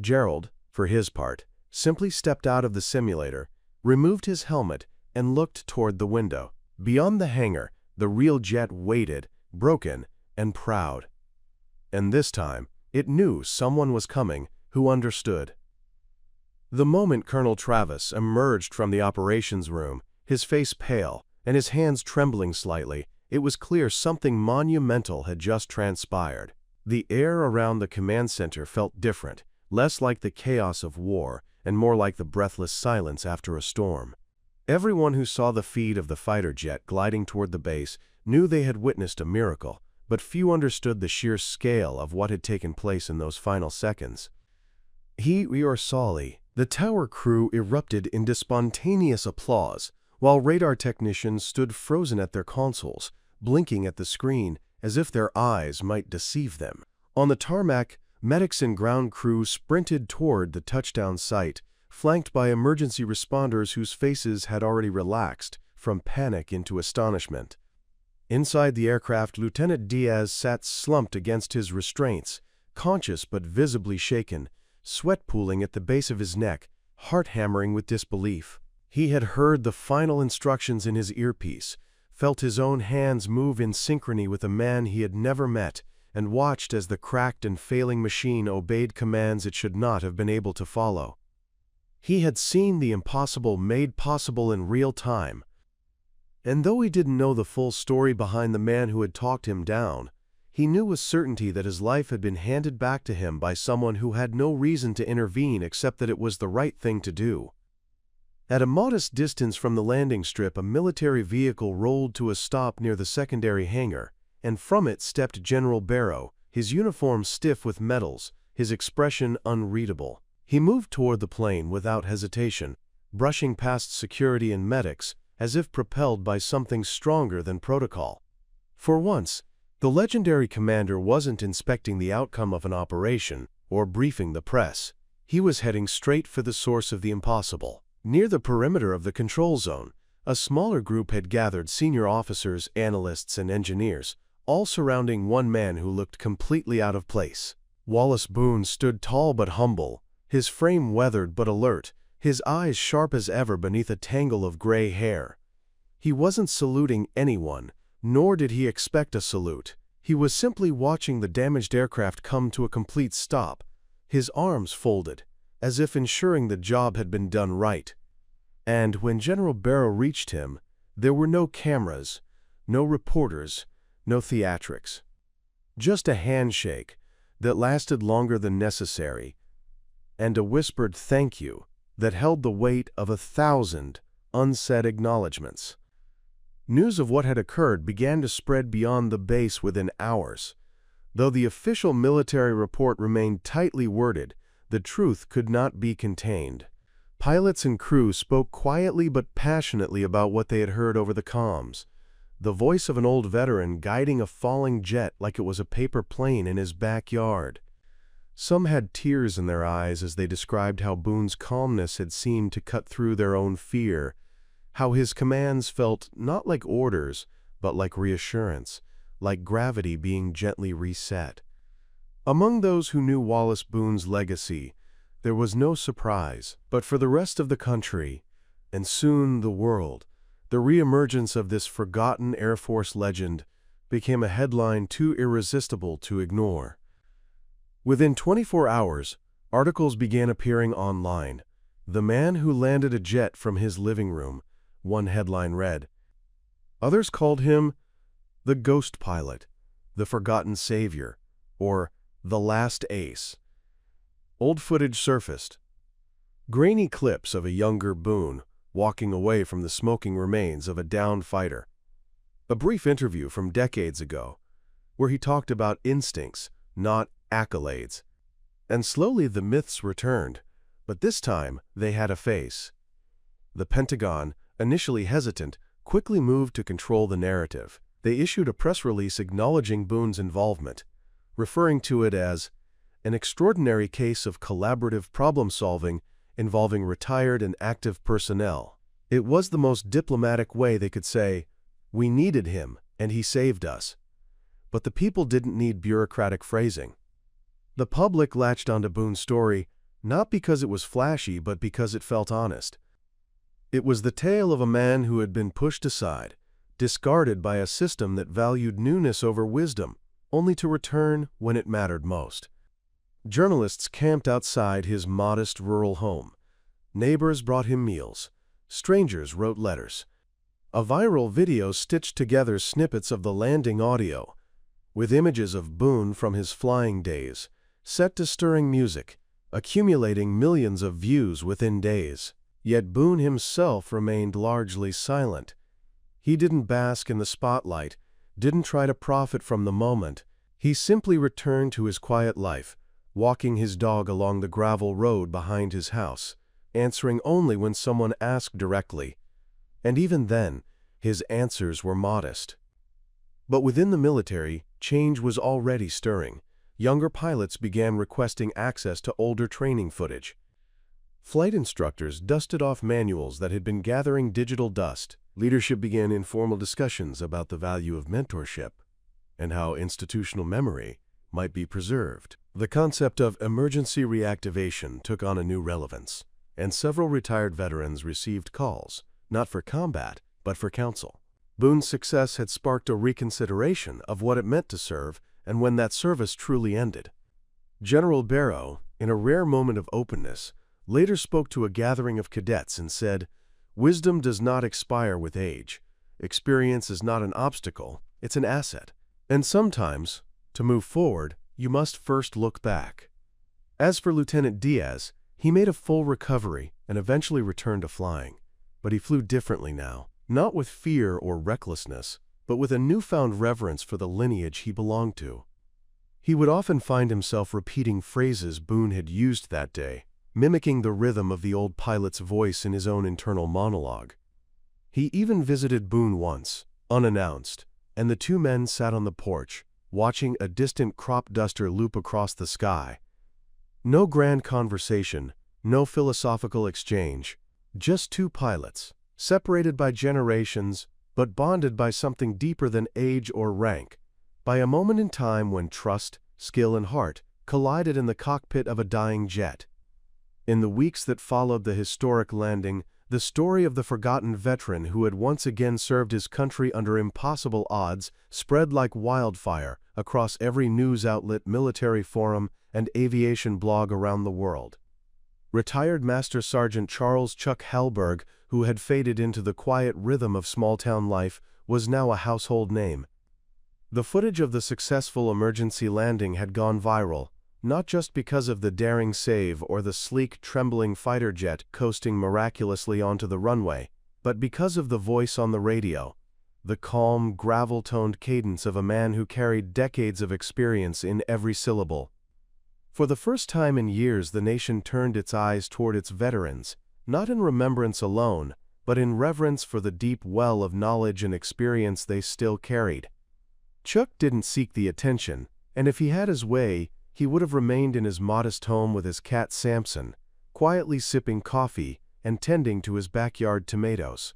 Speaker 1: Gerald, for his part, simply stepped out of the simulator, removed his helmet, and looked toward the window. Beyond the hangar, the real jet waited, broken and proud. And this time, it knew someone was coming who understood. The moment Colonel Travis emerged from the operations room, his face pale and his hands trembling slightly, it was clear something monumental had just transpired. The air around the command center felt different, less like the chaos of war and more like the breathless silence after a storm. Everyone who saw the feed of the fighter jet gliding toward the base knew they had witnessed a miracle, but few understood the sheer scale of what had taken place in those final seconds. The tower crew erupted into spontaneous applause, while radar technicians stood frozen at their consoles, blinking at the screen as if their eyes might deceive them. On the tarmac, medics and ground crew sprinted toward the touchdown site, flanked by emergency responders whose faces had already relaxed from panic into astonishment. Inside the aircraft, Lieutenant Diaz sat slumped against his restraints, conscious but visibly shaken, sweat pooling at the base of his neck, heart hammering with disbelief. He had heard the final instructions in his earpiece, felt his own hands move in synchrony with a man he had never met, and watched as the cracked and failing machine obeyed commands it should not have been able to follow. He had seen the impossible made possible in real time. And though he didn't know the full story behind the man who had talked him down, he knew with certainty that his life had been handed back to him by someone who had no reason to intervene except that it was the right thing to do. At a modest distance from the landing strip, a military vehicle rolled to a stop near the secondary hangar, and from it stepped General Barrow, his uniform stiff with medals, his expression unreadable. He moved toward the plane without hesitation, brushing past security and medics, as if propelled by something stronger than protocol. For once, the legendary commander wasn't inspecting the outcome of an operation or briefing the press. He was heading straight for the source of the impossible. Near the perimeter of the control zone, a smaller group had gathered, senior officers, analysts, and engineers, all surrounding one man who looked completely out of place. Wallace Boone stood tall but humble, his frame weathered but alert, his eyes sharp as ever beneath a tangle of gray hair. He wasn't saluting anyone, nor did he expect a salute. He was simply watching the damaged aircraft come to a complete stop, his arms folded, as if ensuring the job had been done right. And when General Barrow reached him, there were no cameras, no reporters, no theatrics. Just a handshake that lasted longer than necessary, and a whispered thank you that held the weight of 1,000 unsaid acknowledgments. News of what had occurred began to spread beyond the base within hours. Though the official military report remained tightly worded, the truth could not be contained. Pilots and crew spoke quietly but passionately about what they had heard over the comms, the voice of an old veteran guiding a falling jet like it was a paper plane in his backyard. Some had tears in their eyes as they described how Boone's calmness had seemed to cut through their own fear, how his commands felt not like orders, but like reassurance, like gravity being gently reset. Among those who knew Wallace Boone's legacy, there was no surprise, but for the rest of the country, and soon the world, the reemergence of this forgotten Air Force legend became a headline too irresistible to ignore. Within 24 hours, articles began appearing online. "The man who landed a jet from his living room," one headline read. Others called him the ghost pilot, the forgotten savior, or the last ace. Old footage surfaced. Grainy clips of a younger Boone walking away from the smoking remains of a downed fighter. A brief interview from decades ago, where he talked about instincts, not accolades. And slowly the myths returned, but this time they had a face. The Pentagon, initially hesitant, quickly moved to control the narrative. They issued a press release acknowledging Boone's involvement, referring to it as an extraordinary case of collaborative problem-solving involving retired and active personnel. It was the most diplomatic way they could say, "We needed him, and he saved us." But the people didn't need bureaucratic phrasing. The public latched onto Boone's story not because it was flashy, but because it felt honest. It was the tale of a man who had been pushed aside, discarded by a system that valued newness over wisdom, only to return when it mattered most. Journalists camped outside his modest rural home. Neighbors brought him meals. Strangers wrote letters. A viral video stitched together snippets of the landing audio, with images of Boone from his flying days, set to stirring music, accumulating millions of views within days. Yet Boone himself remained largely silent. He didn't bask in the spotlight, didn't try to profit from the moment. He simply returned to his quiet life, walking his dog along the gravel road behind his house, answering only when someone asked directly. And even then, his answers were modest. But within the military, change was already stirring. Younger pilots began requesting access to older training footage. Flight instructors dusted off manuals that had been gathering digital dust. Leadership began informal discussions about the value of mentorship and how institutional memory might be preserved. The concept of emergency reactivation took on a new relevance, and several retired veterans received calls, not for combat, but for counsel. Boone's success had sparked a reconsideration of what it meant to serve and when that service truly ended. General Barrow, in a rare moment of openness, later spoke to a gathering of cadets and said, "Wisdom does not expire with age. Experience is not an obstacle, it's an asset. And sometimes, to move forward, you must first look back." As for Lieutenant Diaz, he made a full recovery and eventually returned to flying. But he flew differently now, not with fear or recklessness, but with a newfound reverence for the lineage he belonged to. He would often find himself repeating phrases Boone had used that day, mimicking the rhythm of the old pilot's voice in his own internal monologue. He even visited Boone once, unannounced, and the two men sat on the porch, watching a distant crop duster loop across the sky. No grand conversation, no philosophical exchange, just two pilots, separated by generations, but bonded by something deeper than age or rank, by a moment in time when trust, skill, and heart collided in the cockpit of a dying jet. In the weeks that followed the historic landing, the story of the forgotten veteran who had once again served his country under impossible odds spread like wildfire across every news outlet, military forum, and aviation blog around the world. Retired Master Sergeant Charles Chuck Hallberg, who had faded into the quiet rhythm of small-town life, was now a household name. The footage of the successful emergency landing had gone viral, not just because of the daring save or the sleek, trembling fighter jet coasting miraculously onto the runway, but because of the voice on the radio, the calm, gravel-toned cadence of a man who carried decades of experience in every syllable. For the first time in years, the nation turned its eyes toward its veterans, not in remembrance alone, but in reverence for the deep well of knowledge and experience they still carried. Chuck didn't seek the attention, and if he had his way, he would have remained in his modest home with his cat Samson, quietly sipping coffee and tending to his backyard tomatoes.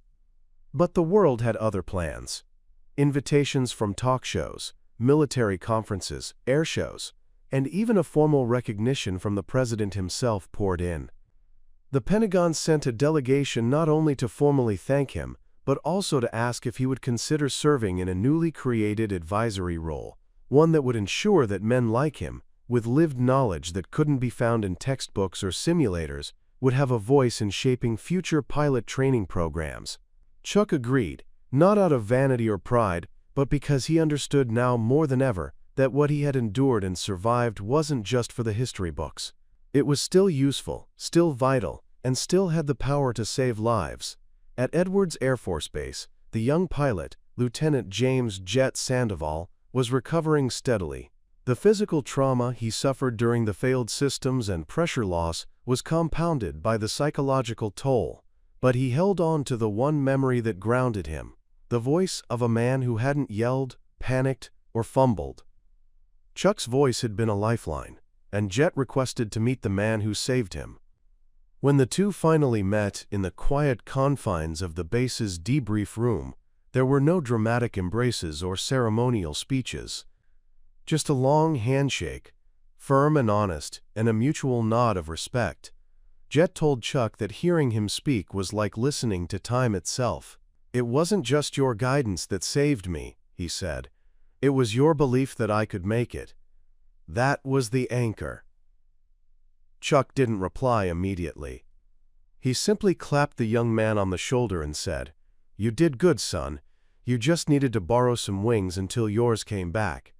Speaker 1: But the world had other plans. Invitations from talk shows, military conferences, air shows, and even a formal recognition from the president himself poured in. The Pentagon sent a delegation not only to formally thank him, but also to ask if he would consider serving in a newly created advisory role, one that would ensure that men like him, with lived knowledge that couldn't be found in textbooks or simulators, would have a voice in shaping future pilot training programs. Chuck agreed, not out of vanity or pride, but because he understood now more than ever that what he had endured and survived wasn't just for the history books. It was still useful, still vital, and still had the power to save lives. At Edwards Air Force Base, the young pilot, Lieutenant James "Jet" Sandoval, was recovering steadily. The physical trauma he suffered during the failed systems and pressure loss was compounded by the psychological toll, but he held on to the one memory that grounded him, the voice of a man who hadn't yelled, panicked, or fumbled. Chuck's voice had been a lifeline, and Jet requested to meet the man who saved him. When the two finally met in the quiet confines of the base's debrief room, there were no dramatic embraces or ceremonial speeches. Just a long handshake, firm and honest, and a mutual nod of respect. Jet told Chuck that hearing him speak was like listening to time itself. "It wasn't just your guidance that saved me," he said. "It was your belief that I could make it. That was the anchor." Chuck didn't reply immediately. He simply clapped the young man on the shoulder and said, "You did good, son. You just needed to borrow some wings until yours came back."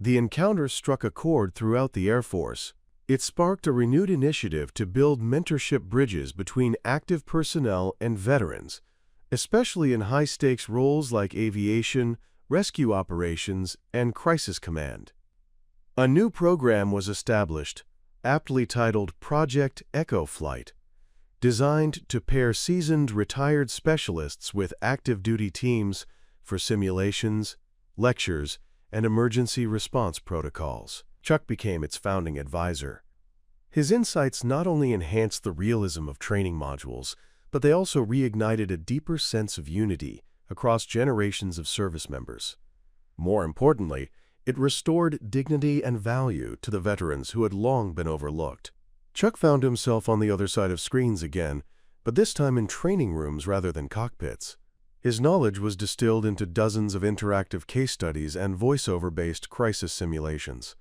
Speaker 1: The encounter struck a chord throughout the Air Force. It sparked a renewed initiative to build mentorship bridges between active personnel and veterans, especially in high-stakes roles like aviation, rescue operations, and crisis command. A new program was established, aptly titled Project Echo Flight, designed to pair seasoned retired specialists with active duty teams for simulations, lectures, and emergency response protocols. Chuck became its founding advisor. His insights not only enhanced the realism of training modules, but they also reignited a deeper sense of unity across generations of service members. More importantly, it restored dignity and value to the veterans who had long been overlooked. Chuck found himself on the other side of screens again, but this time in training rooms rather than cockpits. His knowledge was distilled into dozens of interactive case studies and voiceover-based crisis simulations.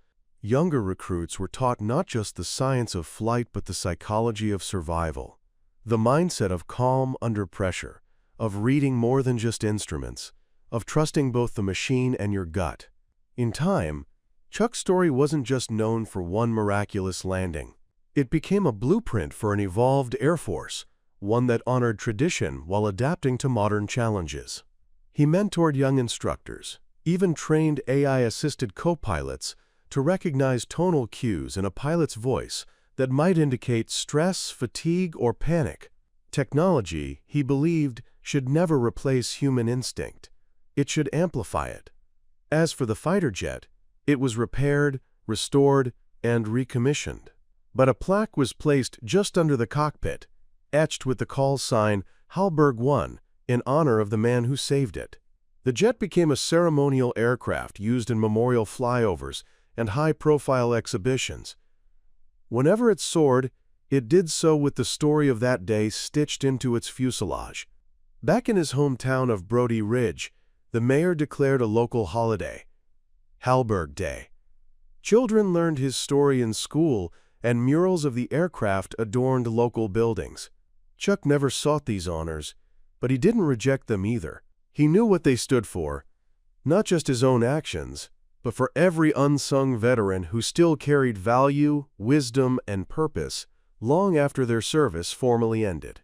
Speaker 1: Younger recruits were taught not just the science of flight but the psychology of survival, the mindset of calm under pressure, of reading more than just instruments, of trusting both the machine and your gut. In time, Chuck's story wasn't just known for one miraculous landing. It became a blueprint for an evolved Air Force, one that honored tradition while adapting to modern challenges. He mentored young instructors, even trained AI-assisted co-pilots to recognize tonal cues in a pilot's voice that might indicate stress, fatigue, or panic. Technology, he believed, should never replace human instinct. It should amplify it. As for the fighter jet, it was repaired, restored, and recommissioned. But a plaque was placed just under the cockpit, etched with the call sign Hallberg 1 in honor of the man who saved it. The jet became a ceremonial aircraft used in memorial flyovers and high-profile exhibitions. Whenever it soared, it did so with the story of that day stitched into its fuselage. Back in his hometown of Brody Ridge, the mayor declared a local holiday, Hallberg Day. Children learned his story in school, and murals of the aircraft adorned local buildings. Chuck never sought these honors, but he didn't reject them either. He knew what they stood for, not just his own actions, but for every unsung veteran who still carried value, wisdom, and purpose long after their service formally ended.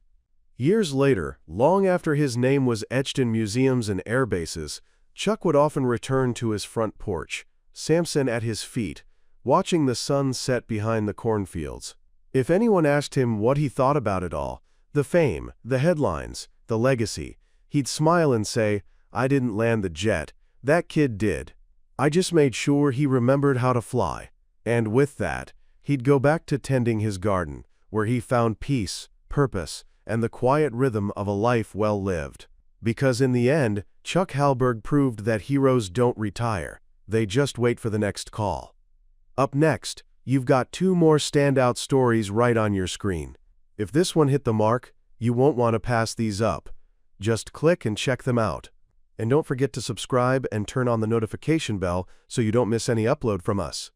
Speaker 1: Years later, long after his name was etched in museums and airbases, Chuck would often return to his front porch, Samson at his feet, watching the sun set behind the cornfields. If anyone asked him what he thought about it all, the fame, the headlines, the legacy, he'd smile and say, "I didn't land the jet, that kid did. I just made sure he remembered how to fly." And with that, he'd go back to tending his garden, where he found peace, purpose, and the quiet rhythm of a life well lived. Because in the end, Chuck Hallberg proved that heroes don't retire, they just wait for the next call. Up next, you've got two more standout stories right on your screen. If this one hit the mark, you won't want to pass these up. Just click and check them out. And don't forget to subscribe and turn on the notification bell so you don't miss any upload from us.